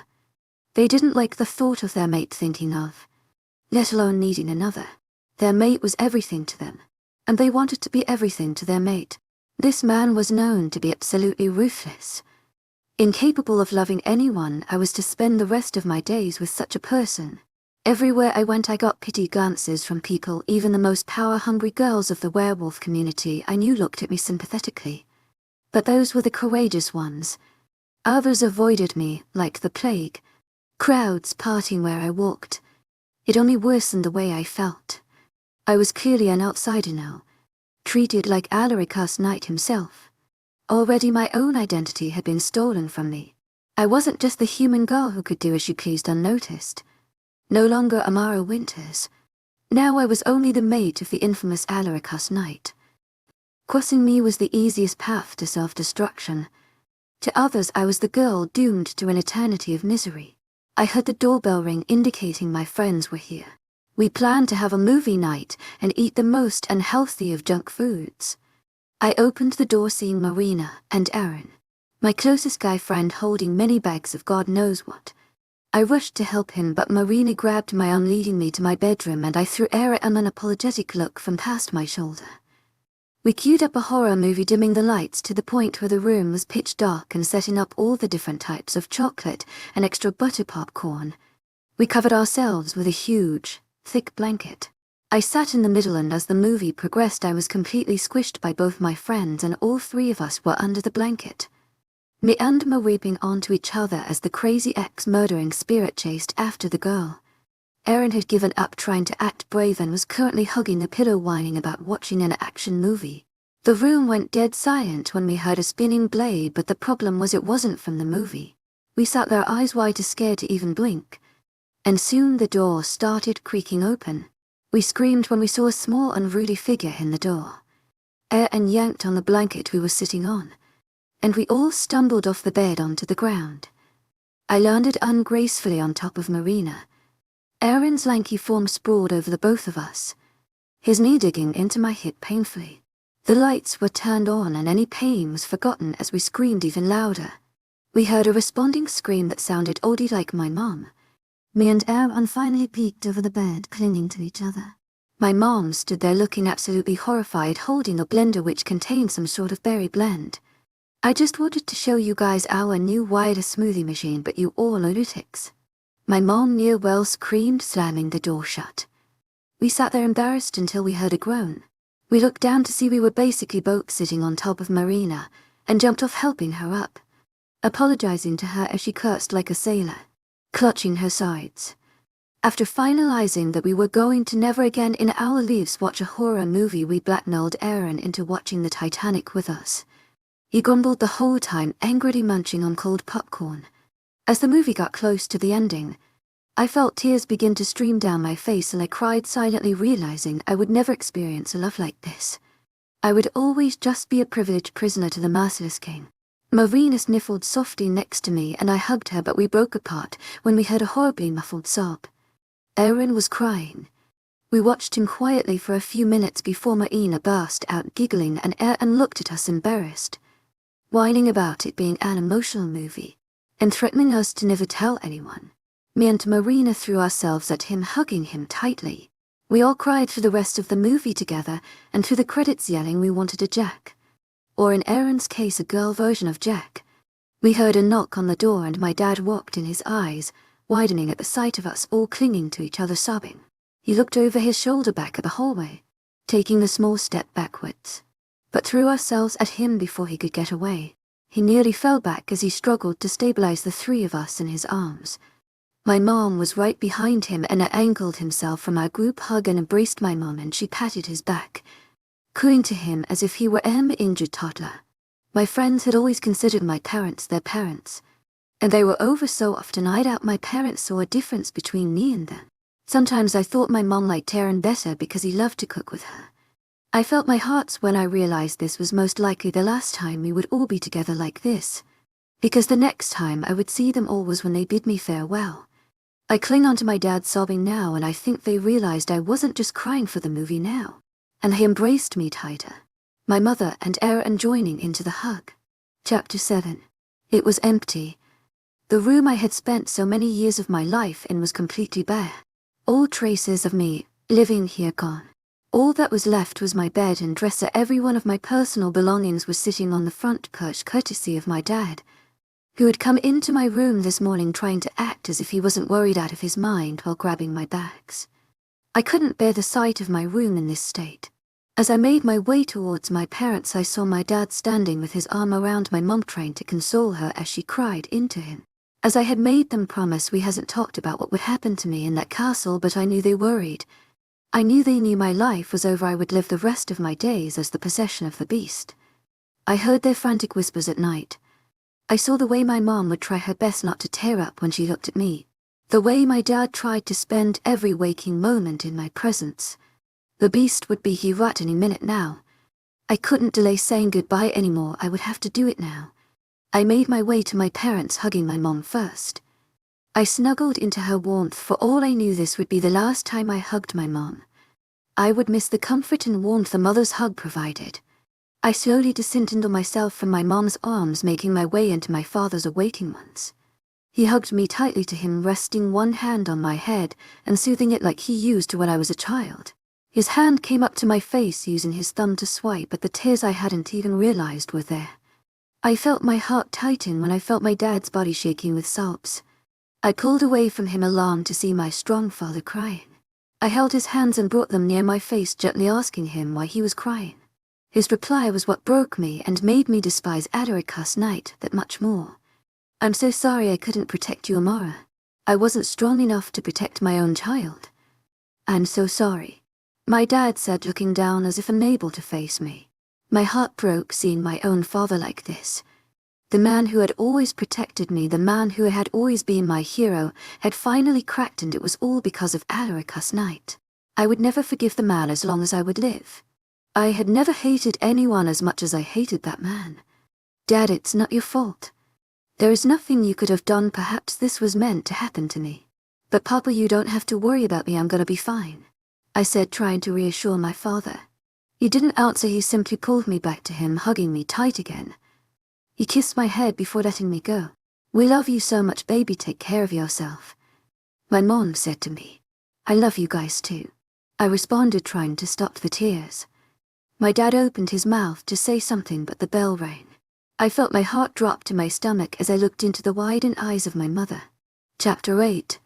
They didn't like the thought of their mate thinking of, let alone needing another. Their mate was everything to them, and they wanted to be everything to their mate. This man was known to be absolutely ruthless. Incapable of loving anyone, I was to spend the rest of my days with such a person. Everywhere I went I got pity glances from people. Even the most power-hungry girls of the werewolf community I knew looked at me sympathetically. But those were the courageous ones. Others avoided me like the plague. Crowds parting where I walked. It only worsened the way I felt. I was clearly an outsider now, treated like Alaricus Knight himself. Already my own identity had been stolen from me. I wasn't just the human girl who could do as she pleased unnoticed. No longer Amara Winters. Now I was only the mate of the infamous Alaricus Knight. Crossing me was the easiest path to self-destruction. To others I was the girl doomed to an eternity of misery. I heard the doorbell ring, indicating my friends were here. We planned to have a movie night and eat the most unhealthy of junk foods. I opened the door, seeing Marina and Aaron, my closest guy friend, holding many bags of God knows what. I rushed to help him, but Marina grabbed my arm, leading me to my bedroom, and I threw Aaron an apologetic look from past my shoulder. We queued up a horror movie, dimming the lights to the point where the room was pitch dark and setting up all the different types of chocolate and extra butter popcorn. We covered ourselves with a huge, thick blanket. I sat in the middle, and as the movie progressed I was completely squished by both my friends, and all three of us were under the blanket. Me and Ma weeping onto each other as the crazy ex-murdering spirit chased after the girl. Aaron had given up trying to act brave and was currently hugging the pillow, whining about watching an action movie. The room went dead silent when we heard a spinning blade, but the problem was it wasn't from the movie. We sat there, eyes wide, too scared to even blink. And soon the door started creaking open. We screamed when we saw a small unruly figure in the door. Aaron yanked on the blanket we were sitting on, and we all stumbled off the bed onto the ground. I landed ungracefully on top of Marina. Aaron's lanky form sprawled over the both of us, his knee digging into my hip painfully. The lights were turned on and any pain was forgotten as we screamed even louder. We heard a responding scream that sounded oddly like my mom. Me and Aaron finally peeked over the bed, clinging to each other. My mom stood there looking absolutely horrified, holding a blender which contained some sort of berry blend. I just wanted to show you guys our new wireless smoothie machine, but you all lunatics. My mom near well screamed, slamming the door shut. We sat there embarrassed until we heard a groan. We looked down to see we were basically both sitting on top of Marina, and jumped off, helping her up, apologizing to her as she cursed like a sailor, clutching her sides. After finalizing that we were going to never again in our lives watch a horror movie, we blackmailed Aaron into watching the Titanic with us. He grumbled the whole time, angrily munching on cold popcorn. As the movie got close to the ending, I felt tears begin to stream down my face, and I cried silently, realizing I would never experience a love like this. I would always just be a privileged prisoner to the merciless king. Marina sniffled softly next to me and I hugged her, but we broke apart when we heard a horribly muffled sob. Aaron was crying. We watched him quietly for a few minutes before Marina burst out giggling, and Aaron looked at us embarrassed, whining about it being an emotional movie, and threatening us to never tell anyone. Me and Marina threw ourselves at him, hugging him tightly. We all cried for the rest of the movie together, and through the credits yelling we wanted a Jack. Or in Aaron's case, a girl version of Jack. We heard a knock on the door and my dad walked in, his eyes widening at the sight of us all clinging to each other, sobbing. He looked over his shoulder back at the hallway, taking a small step backwards, but threw ourselves at him before he could get away. He nearly fell back as he struggled to stabilize the three of us in his arms. My mom was right behind him and angled himself from our group hug and embraced my mom, and she patted his back, cooing to him as if he were an injured toddler. My friends had always considered my parents their parents, and they were over so often I doubt my parents saw a difference between me and them. Sometimes I thought my mom liked Aaron better because he loved to cook with her. I felt my heart when I realized this was most likely the last time we would all be together like this, because the next time I would see them all was when they bid me farewell. I cling onto my dad sobbing now, and I think they realized I wasn't just crying for the movie now, and he embraced me tighter, my mother and Aaron joining into the hug. Chapter 7. It was empty. The room I had spent so many years of my life in was completely bare. All traces of me living here gone. All that was left was my bed and dresser. Every one of my personal belongings was sitting on the front porch, courtesy of my dad, who had come into my room this morning trying to act as if he wasn't worried out of his mind while grabbing my bags. I couldn't bear the sight of my room in this state. As I made my way towards my parents, I saw my dad standing with his arm around my mom, trying to console her as she cried into him. As I had made them promise, we hadn't talked about what would happen to me in that castle, but I knew they worried. I knew they knew my life was over. I would live the rest of my days as the possession of the beast. I heard their frantic whispers at night. I saw the way my mom would try her best not to tear up when she looked at me. The way my dad tried to spend every waking moment in my presence. The beast would be here at any minute now. I couldn't delay saying goodbye anymore. I would have to do it now. I made my way to my parents, hugging my mom first. I snuggled into her warmth. For all I knew, this would be the last time I hugged my mom. I would miss the comfort and warmth a mother's hug provided. I slowly disentangled myself from my mom's arms, making my way into my father's awaiting ones. He hugged me tightly to him, resting one hand on my head and soothing it like he used to when I was a child. His hand came up to my face, using his thumb to swipe at the tears I hadn't even realized were there. I felt my heart tighten when I felt my dad's body shaking with sobs. I pulled away from him, alarmed to see my strong father crying. I held his hands and brought them near my face, gently asking him why he was crying. His reply was what broke me and made me despise Alaricus Knight that much more. "I'm so sorry I couldn't protect you, Amara. I wasn't strong enough to protect my own child." "I'm so sorry," my dad said, looking down as if unable to face me. My heart broke seeing my own father like this. The man who had always protected me, the man who had always been my hero, had finally cracked, and it was all because of Alaricus Knight. I would never forgive the man as long as I would live. I had never hated anyone as much as I hated that man. "Dad, it's not your fault. There is nothing you could have done. Perhaps this was meant to happen to me. But Papa, you don't have to worry about me. I'm gonna be fine," I said, trying to reassure my father. He didn't answer. He simply pulled me back to him, hugging me tight again. He kissed my head before letting me go. "We love you so much, baby. Take care of yourself," my mom said to me. "I love you guys too," I responded, trying to stop the tears. My dad opened his mouth to say something, but the bell rang. I felt my heart drop to my stomach as I looked into the widened eyes of my mother. Chapter 8.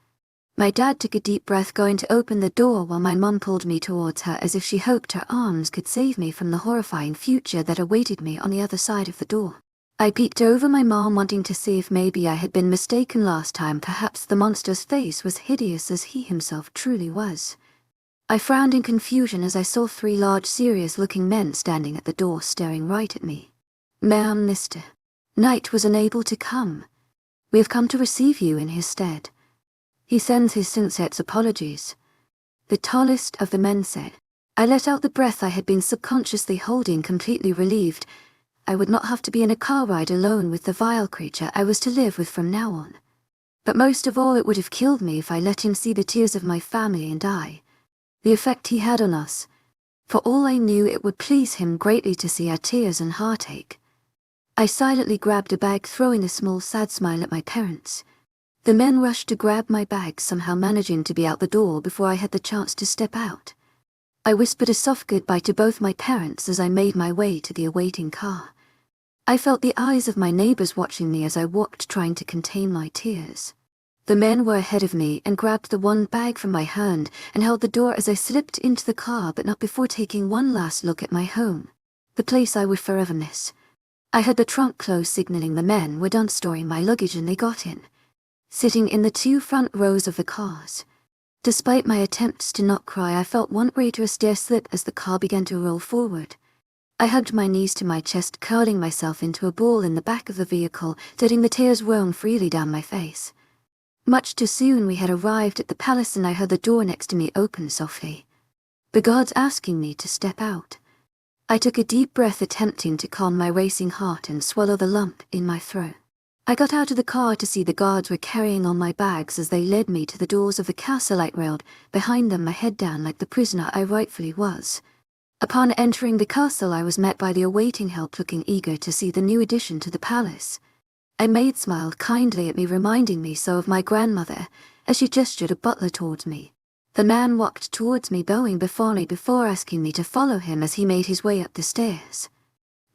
My dad took a deep breath, going to open the door, while my mom pulled me towards her as if she hoped her arms could save me from the horrifying future that awaited me on the other side of the door. I peeked over my mom, wanting to see if maybe I had been mistaken last time. Perhaps the monster's face was hideous as he himself truly was. I frowned in confusion as I saw 3 large, serious-looking men standing at the door, staring right at me. "Ma'am, Mr. Knight was unable to come. We have come to receive you in his stead. He sends his sincere apologies," the tallest of the men said. I let out the breath I had been subconsciously holding, completely relieved. I would not have to be in a car ride alone with the vile creature I was to live with from now on. But most of all, it would have killed me if I let him see the tears of my family and I. The effect he had on us. For all I knew, it would please him greatly to see our tears and heartache. I silently grabbed a bag, throwing a small sad smile at my parents. The men rushed to grab my bag, somehow managing to be out the door before I had the chance to step out. I whispered a soft goodbye to both my parents as I made my way to the awaiting car. I felt the eyes of my neighbors watching me as I walked, trying to contain my tears. The men were ahead of me and grabbed the one bag from my hand and held the door as I slipped into the car, but not before taking one last look at my home, the place I would forever miss. I heard the trunk close, signaling the men were done storing my luggage, and they got in. sitting in the 2 front rows of the cars. Despite my attempts to not cry, I felt one traitorous tear slip as the car began to roll forward. I hugged my knees to my chest, curling myself into a ball in the back of the vehicle, letting the tears roam freely down my face. Much too soon we had arrived at the palace, and I heard the door next to me open softly. The guards asking me to step out. I took a deep breath, attempting to calm my racing heart and swallow the lump in my throat. I got out of the car to see the guards were carrying on my bags as they led me to the doors of the castle. I railed behind them, my head down like the prisoner I rightfully was. Upon entering the castle, I was met by the awaiting help, looking eager to see the new addition to the palace. A maid smiled kindly at me, reminding me so of my grandmother, as she gestured a butler towards me. The man walked towards me, bowing before asking me to follow him as he made his way up the stairs.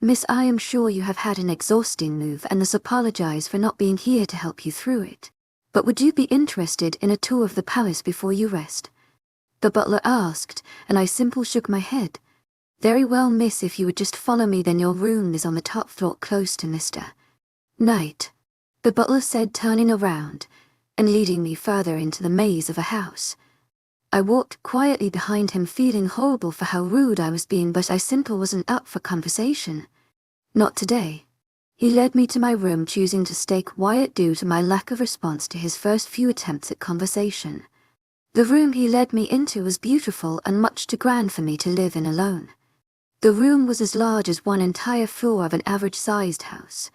Miss, I am sure you have had an exhausting move, and thus apologize for not being here to help you through it. But would you be interested in a tour of the palace before you rest? The butler asked, and I simply shook my head. Very well, miss, if you would just follow me, then your room is on the top floor close to Mr. Knight, the butler said, turning around and leading me further into the maze of a house. I walked quietly behind him, feeling horrible for how rude I was being, but I simply wasn't up for conversation. Not today. He led me to my room, choosing to stay quiet due to my lack of response to his first few attempts at conversation. The room he led me into was beautiful and much too grand for me to live in alone. The room was as large as one entire floor of an average-sized house.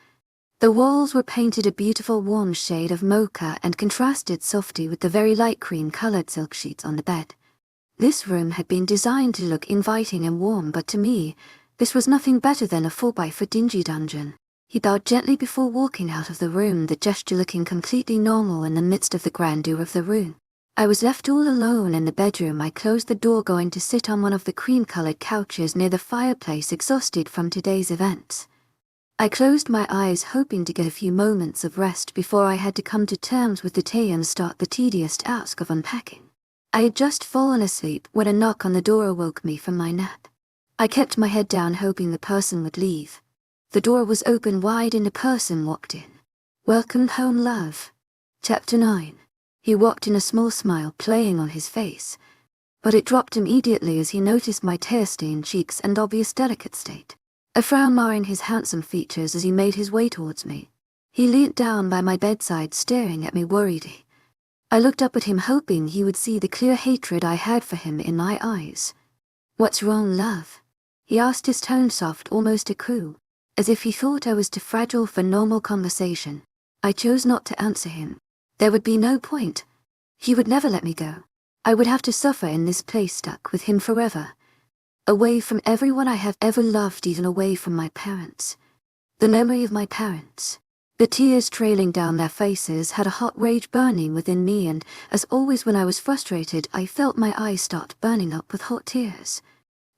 The walls were painted a beautiful warm shade of mocha and contrasted softly with the very light cream-colored silk sheets on the bed. This room had been designed to look inviting and warm, but to me, this was nothing better than a 4x4 dingy dungeon. He bowed gently before walking out of the room, the gesture looking completely normal in the midst of the grandeur of the room. I was left all alone in the bedroom. I closed the door, going to sit on one of the cream-colored couches near the fireplace, exhausted from today's events. I closed my eyes, hoping to get a few moments of rest before I had to come to terms with the day and start the tedious task of unpacking. I had just fallen asleep when a knock on the door awoke me from my nap. I kept my head down, hoping the person would leave. The door was open wide and a person walked in. Welcome home, love. Chapter 9. He walked in, a small smile playing on his face, but it dropped immediately as he noticed my tear-stained cheeks and obvious delicate state. A frown marring his handsome features as he made his way towards me. He leant down by my bedside, staring at me worriedly. I looked up at him, hoping he would see the clear hatred I had for him in my eyes. What's wrong, love? He asked, his tone soft, almost a coo, as if he thought I was too fragile for normal conversation. I chose not to answer him. There would be no point. He would never let me go. I would have to suffer in this place, stuck with him forever. Away from everyone I have ever loved, even away from my parents. The memory of my parents. The tears trailing down their faces had a hot rage burning within me, and, as always when I was frustrated, I felt my eyes start burning up with hot tears.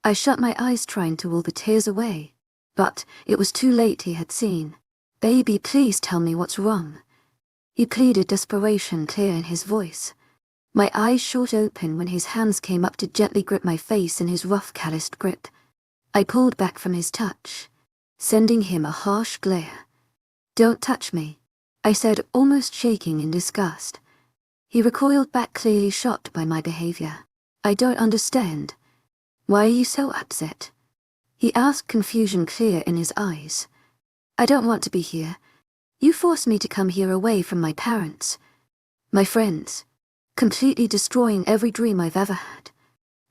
I shut my eyes, trying to will the tears away. But it was too late. He had seen. Baby, please tell me what's wrong. He pleaded, desperation clear in his voice. My eyes shot open when his hands came up to gently grip my face in his rough, calloused grip. I pulled back from his touch, sending him a harsh glare. Don't touch me, I said, almost shaking in disgust. He recoiled back, clearly shocked by my behavior. I don't understand. Why are you so upset? He asked, confusion clear in his eyes. I don't want to be here. You forced me to come here, away from my parents, my friends, completely destroying every dream I've ever had,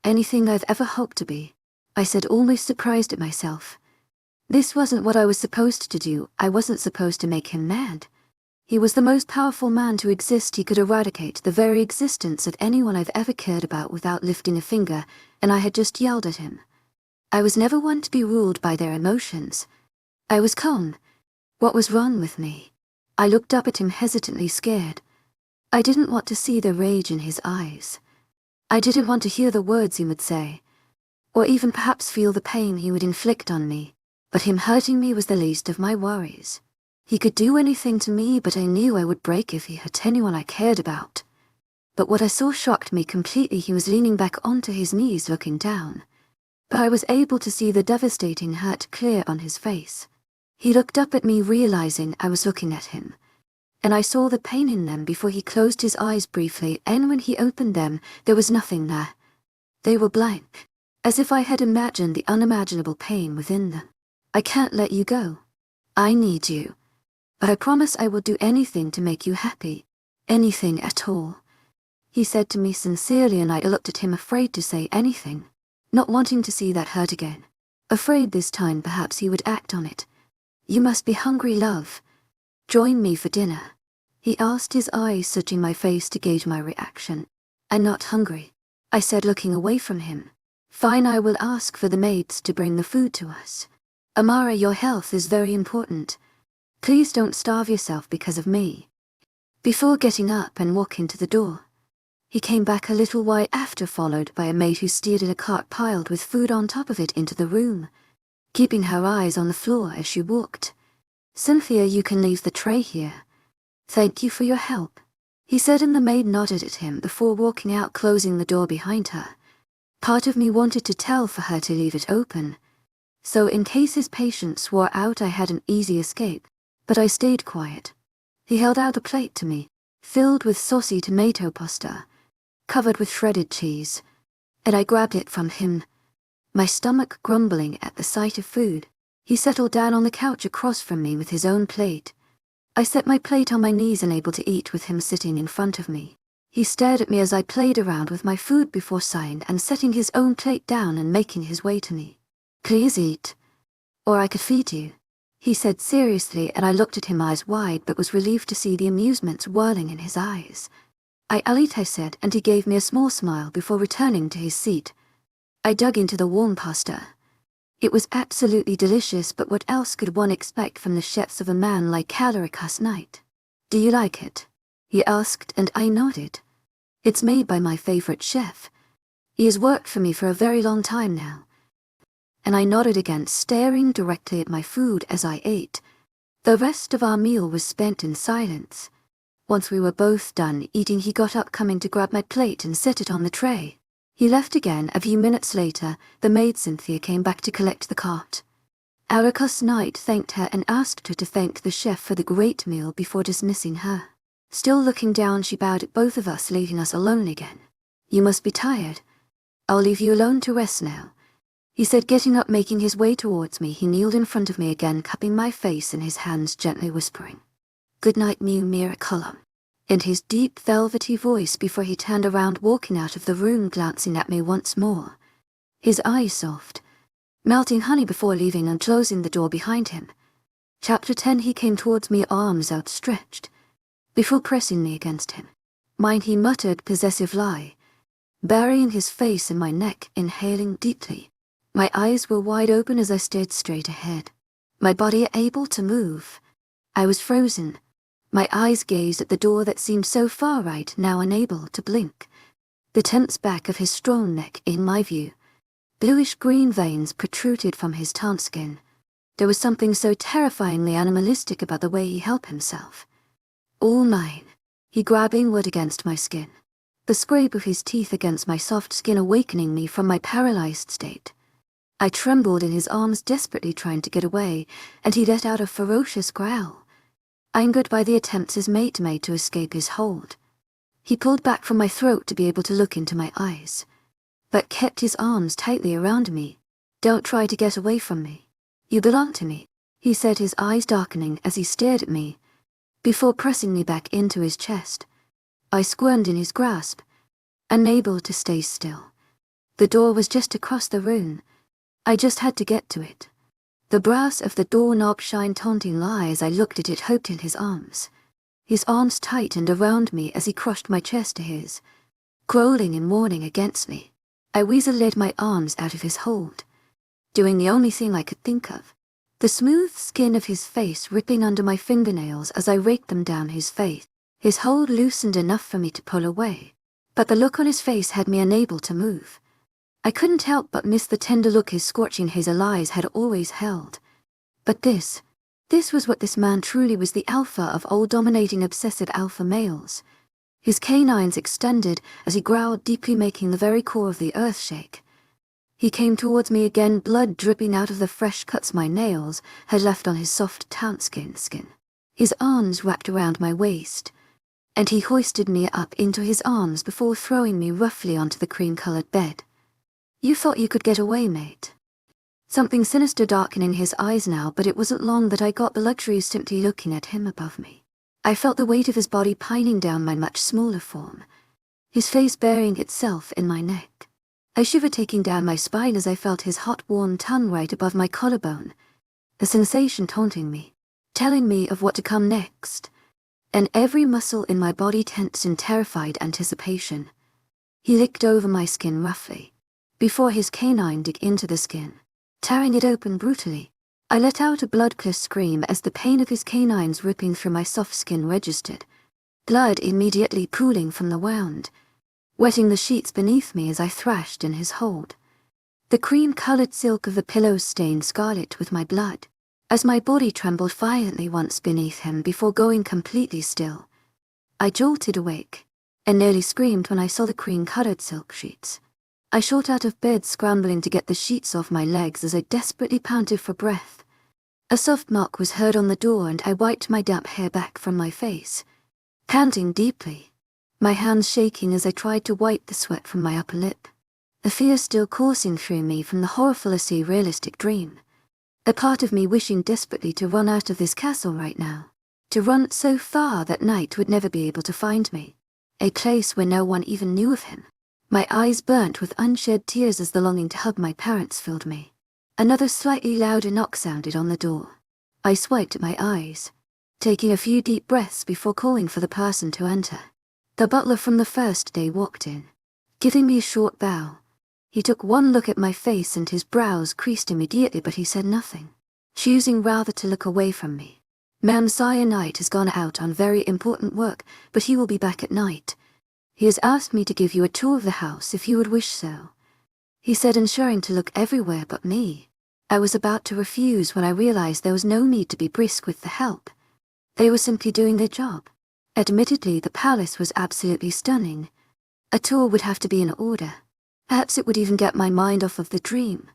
anything I've ever hoped to be, I said, almost surprised at myself. This wasn't what I was supposed to do. I wasn't supposed to make him mad. He was the most powerful man to exist. He could eradicate the very existence of anyone I've ever cared about without lifting a finger, and I had just yelled at him. I was never one to be ruled by their emotions. I was calm. What was wrong with me? I looked up at him, hesitantly, scared. I didn't want to see the rage in his eyes. I didn't want to hear the words he would say, or even perhaps feel the pain he would inflict on me. But him hurting me was the least of my worries. He could do anything to me, but I knew I would break if he hurt anyone I cared about. But what I saw shocked me completely. He was leaning back onto his knees, looking down. But I was able to see the devastating hurt clear on his face. He looked up at me, realizing I was looking at him, and I saw the pain in them before he closed his eyes briefly, and when he opened them, there was nothing there. They were blank, as if I had imagined the unimaginable pain within them. I can't let you go. I need you. But I promise I will do anything to make you happy. Anything at all. He said to me sincerely, and I looked at him afraid to say anything, not wanting to see that hurt again. Afraid this time perhaps he would act on it. You must be hungry, love. Join me for dinner. He asked, his eyes searching my face to gauge my reaction. I'm not hungry, I said, looking away from him. Fine, I will ask for the maids to bring the food to us. Amara, your health is very important. Please don't starve yourself because of me. Before getting up and walking to the door, he came back a little while after, followed by a maid who steered a cart piled with food on top of it into the room, keeping her eyes on the floor as she walked. Cynthia, you can leave the tray here. Thank you for your help, he said, and the maid nodded at him before walking out, closing the door behind her. Part of me wanted to tell for her to leave it open, so in case his patience wore out I had an easy escape, but I stayed quiet. He held out a plate to me, filled with saucy tomato pasta, covered with shredded cheese, and I grabbed it from him, my stomach grumbling at the sight of food. He settled down on the couch across from me with his own plate. I set my plate on my knees and able to eat with him sitting in front of me. He stared at me as I played around with my food before sighing and setting his own plate down and making his way to me. Please eat, or I could feed you, he said seriously, and I looked at him eyes wide but was relieved to see the amusement whirling in his eyes. I'll eat, I said, and he gave me a small smile before returning to his seat. I dug into the warm pasta. It was absolutely delicious, but what else could one expect from the chefs of a man like Alaricus Knight? Do you like it? He asked, and I nodded. It's made by my favorite chef. He has worked for me for a very long time now. And I nodded again, staring directly at my food as I ate. The rest of our meal was spent in silence. Once we were both done eating, he got up, coming to grab my plate and set it on the tray. He left again. A few minutes later, the maid Cynthia came back to collect the cart. Alaricus Knight thanked her and asked her to thank the chef for the great meal before dismissing her. Still looking down, she bowed at both of us, leaving us alone again. You must be tired. I'll leave you alone to rest now, he said, getting up, making his way towards me. He kneeled in front of me again, cupping my face in his hands, gently whispering, "Good night, new miraculum," in his deep velvety voice before he turned around, walking out of the room, glancing at me once more, his eyes soft, melting honey, before leaving and closing the door behind him. Chapter 10. He came towards me, arms outstretched, before pressing me against him. Mine, he muttered, possessive lie, burying his face in my neck, inhaling deeply. My eyes were wide open as I stared straight ahead, my body able to move. I was frozen. My eyes gazed at the door that seemed so far right now, unable to blink. The tense back of his strong neck in my view. Bluish-green veins protruded from his tanned skin. There was something so terrifyingly animalistic about the way he held himself. All mine. He grabbing wood against my skin. The scrape of his teeth against my soft skin awakening me from my paralyzed state. I trembled in his arms, desperately trying to get away, and he let out a ferocious growl, angered by the attempts his mate made to escape his hold. He pulled back from my throat to be able to look into my eyes, but kept his arms tightly around me. Don't try to get away from me. You belong to me, he said, his eyes darkening as he stared at me, before pressing me back into his chest. I squirmed in his grasp, unable to stay still. The door was just across the room. I just had to get to it. The brass of the doorknob shined taunting lie as I looked at it, hoped in his arms. His arms tightened around me as he crushed my chest to his, crawling and warning against me. I weasel-led my arms out of his hold, doing the only thing I could think of. The smooth skin of his face ripping under my fingernails as I raked them down his face. His hold loosened enough for me to pull away, but the look on his face had me unable to move. I couldn't help but miss the tender look his scorching hazel eyes had always held. But this was what this man truly was, the alpha of all dominating obsessive alpha males. His canines extended as he growled deeply, making the very core of the earth shake. He came towards me again, blood dripping out of the fresh cuts my nails had left on his soft tanned skin. His arms wrapped around my waist, and he hoisted me up into his arms before throwing me roughly onto the cream-colored bed. "You thought you could get away, mate." Something sinister darkening his eyes now, but it wasn't long that I got the luxury of simply looking at him above me. I felt the weight of his body pining down my much smaller form, his face burying itself in my neck. I shivered, taking down my spine as I felt his hot, warm tongue right above my collarbone, a sensation taunting me, telling me of what to come next, and every muscle in my body tensed in terrified anticipation. He licked over my skin roughly, before his canine dug into the skin, tearing it open brutally. I let out a blood-curdled scream as the pain of his canines ripping through my soft skin registered, blood immediately pooling from the wound, wetting the sheets beneath me as I thrashed in his hold. The cream-colored silk of the pillows stained scarlet with my blood, as my body trembled violently once beneath him before going completely still. I jolted awake, and nearly screamed when I saw the cream-colored silk sheets. I shot out of bed, scrambling to get the sheets off my legs as I desperately panted for breath. A soft knock was heard on the door, and I wiped my damp hair back from my face, panting deeply, my hands shaking as I tried to wipe the sweat from my upper lip, the fear still coursing through me from the horrifully realistic dream. A part of me wishing desperately to run out of this castle right now, to run so far that night would never be able to find me, a place where no one even knew of him. My eyes burnt with unshed tears as the longing to hug my parents filled me. Another slightly louder knock sounded on the door. I swiped at my eyes, taking a few deep breaths before calling for the person to enter. The butler from the first day walked in, giving me a short bow. He took one look at my face and his brows creased immediately, but he said nothing, choosing rather to look away from me. "Sire Knight has gone out on very important work, but he will be back at night. He has asked me to give you a tour of the house if you would wish so," he said, ensuring to look everywhere but me. I was about to refuse when I realized there was no need to be brisk with the help. They were simply doing their job. Admittedly, the palace was absolutely stunning. A tour would have to be in order. Perhaps it would even get my mind off of the dream.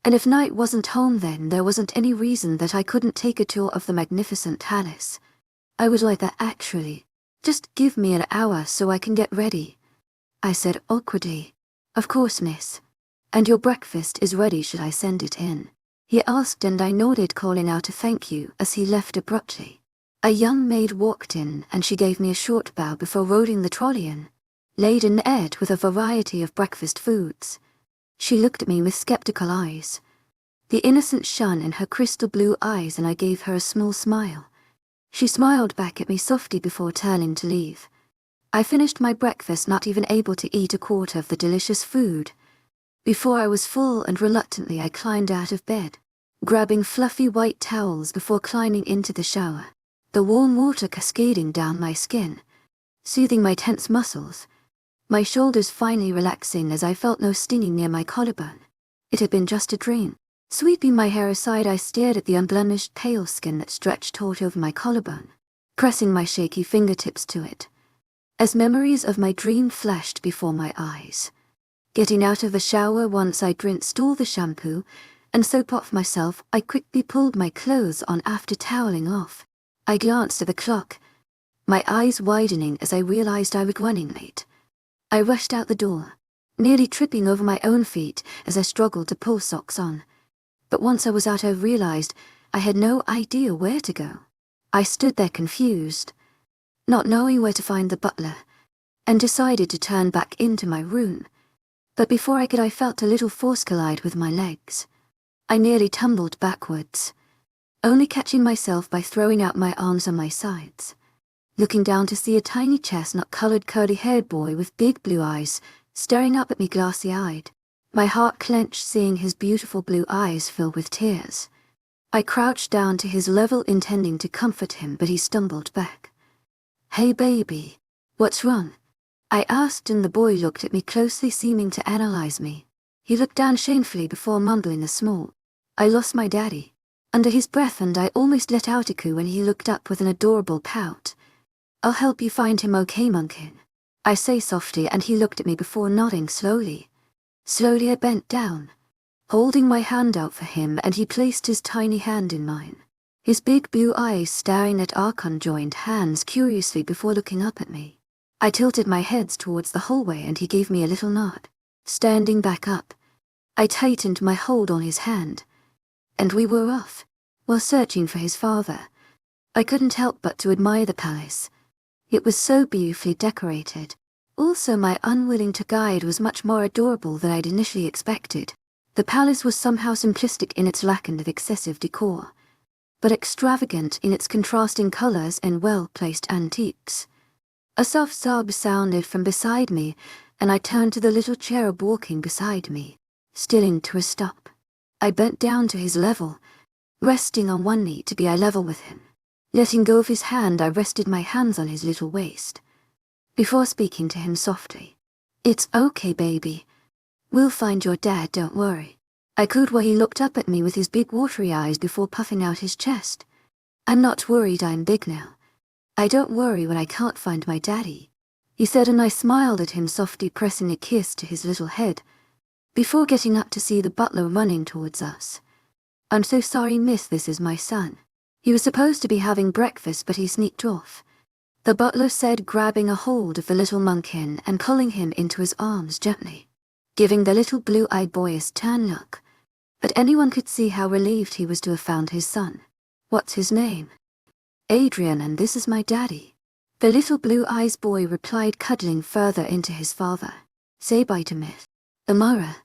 And if Knight wasn't home, then there wasn't any reason that I couldn't take a tour of the magnificent palace. I would like that, actually. "Just give me an hour so I can get ready," I said awkwardly. "Of course, miss. And your breakfast is ready, should I send it in?" he asked, and I nodded, calling out a thank you as he left abruptly. A young maid walked in and she gave me a short bow before rolling the trolley in, laden aired with a variety of breakfast foods. She looked at me with skeptical eyes, the innocent shun in her crystal blue eyes, and I gave her a small smile. She smiled back at me softly before turning to leave. I finished my breakfast, not even able to eat a quarter of the delicious food. Before I was full, and reluctantly I climbed out of bed, grabbing fluffy white towels before climbing into the shower, the warm water cascading down my skin, soothing my tense muscles, my shoulders finally relaxing as I felt no stinging near my collarbone. It had been just a dream. Sweeping my hair aside, I stared at the unblemished pale skin that stretched taut over my collarbone, pressing my shaky fingertips to it, as memories of my dream flashed before my eyes. Getting out of the shower once I'd rinsed all the shampoo and soap off myself, I quickly pulled my clothes on after toweling off. I glanced at the clock, my eyes widening as I realized I was running late. I rushed out the door, nearly tripping over my own feet as I struggled to pull socks on. But once I was out, I realized I had no idea where to go. I stood there confused, not knowing where to find the butler, and decided to turn back into my room. But before I could, I felt a little force collide with my legs. I nearly tumbled backwards, only catching myself by throwing out my arms on my sides, looking down to see a tiny chestnut-colored curly-haired boy with big blue eyes staring up at me glassy-eyed. My heart clenched seeing his beautiful blue eyes fill with tears. I crouched down to his level, intending to comfort him, but he stumbled back. "Hey baby, what's wrong?" I asked, and the boy looked at me closely, seeming to analyze me. He looked down shamefully before mumbling a small, "I lost my daddy," under his breath, and I almost let out a coo when he looked up with an adorable pout. "I'll help you find him, okay, Munkin?" I say softly, and he looked at me before nodding slowly. Slowly I bent down, holding my hand out for him, and he placed his tiny hand in mine. his big blue eyes staring at our conjoined hands curiously before looking up at me. I tilted my head towards the hallway and he gave me a little nod. Standing back up, I tightened my hold on his hand, and we were off. While searching for his father, I couldn't help but to admire the palace. It was so beautifully decorated. Also, my unwilling to guide was much more adorable than I'd initially expected. The palace was somehow simplistic in its lack of excessive decor, but extravagant in its contrasting colors and well-placed antiques. A soft sob sounded from beside me, and I turned to the little cherub walking beside me, stilling to a stop. I bent down to his level, resting on one knee to be eye level with him. Letting go of his hand, I rested my hands on his little waist, before speaking to him softly. "It's okay, baby. We'll find your dad, don't worry." I cooed while he looked up at me with his big watery eyes before puffing out his chest. "I'm not worried, I'm big now. I don't worry when I can't find my daddy," he said, and I smiled at him, softly pressing a kiss to his little head, before getting up to see the butler running towards us. "I'm so sorry, miss, this is my son. He was supposed to be having breakfast, but he sneaked off," the butler said, grabbing a hold of the little monkey and pulling him into his arms gently, giving the little blue-eyed boy a stern look. But anyone could see how relieved he was to have found his son. "What's his name?" "Adrian, and this is my daddy," the little blue-eyed boy replied, cuddling further into his father. "Say bye to Miss Amara,"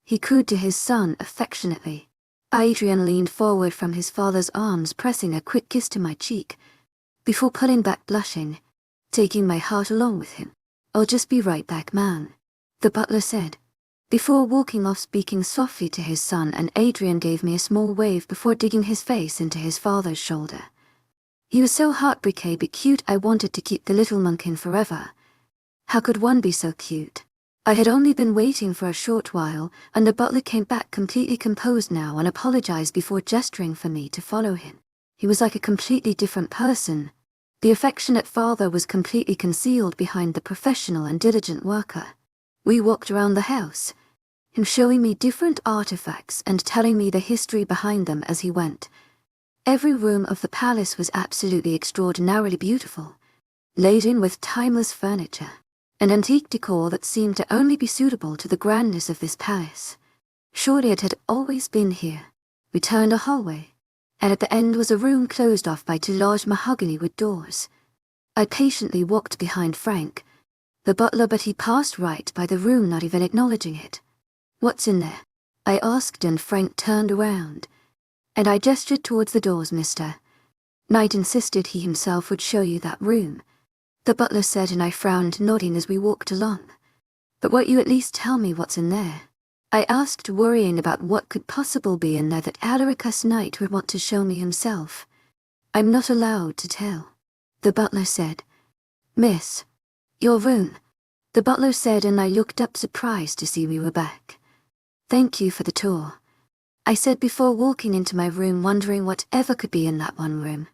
he cooed to his son affectionately. Adrian leaned forward from his father's arms, pressing a quick kiss to my cheek, before pulling back blushing, taking my heart along with him. "I'll just be right back, man," the butler said, before walking off, speaking softly to his son, and Adrian gave me a small wave before digging his face into his father's shoulder. He was so heartbreaking but cute. I wanted to keep the little monkey forever. How could one be so cute? I had only been waiting for a short while, and the butler came back completely composed now and apologized before gesturing for me to follow him. He was like a completely different person. The affectionate father was completely concealed behind the professional and diligent worker. We walked around the house, him showing me different artifacts and telling me the history behind them as he went. Every room of the palace was absolutely extraordinarily beautiful, laden with timeless furniture, an antique decor that seemed to only be suitable to the grandness of this palace. Surely it had always been here. We turned a hallway, and at the end was a room closed off by two large mahogany wood doors. I patiently walked behind Frank, the butler, but he passed right by the room, not even acknowledging it. "What's in there?" I asked, and Frank turned around, and I gestured towards the doors. "Mr. Knight insisted he himself would show you that room," the butler said, and I frowned, nodding as we walked along. "But won't you at least tell me what's in there?" I asked, worrying about what could possibly be in there that Alaricus Knight would want to show me himself. "I'm not allowed to tell," the butler said. "Miss, your room," the butler said, and I looked up surprised to see we were back. "Thank you for the tour," I said before walking into my room, wondering whatever could be in that one room.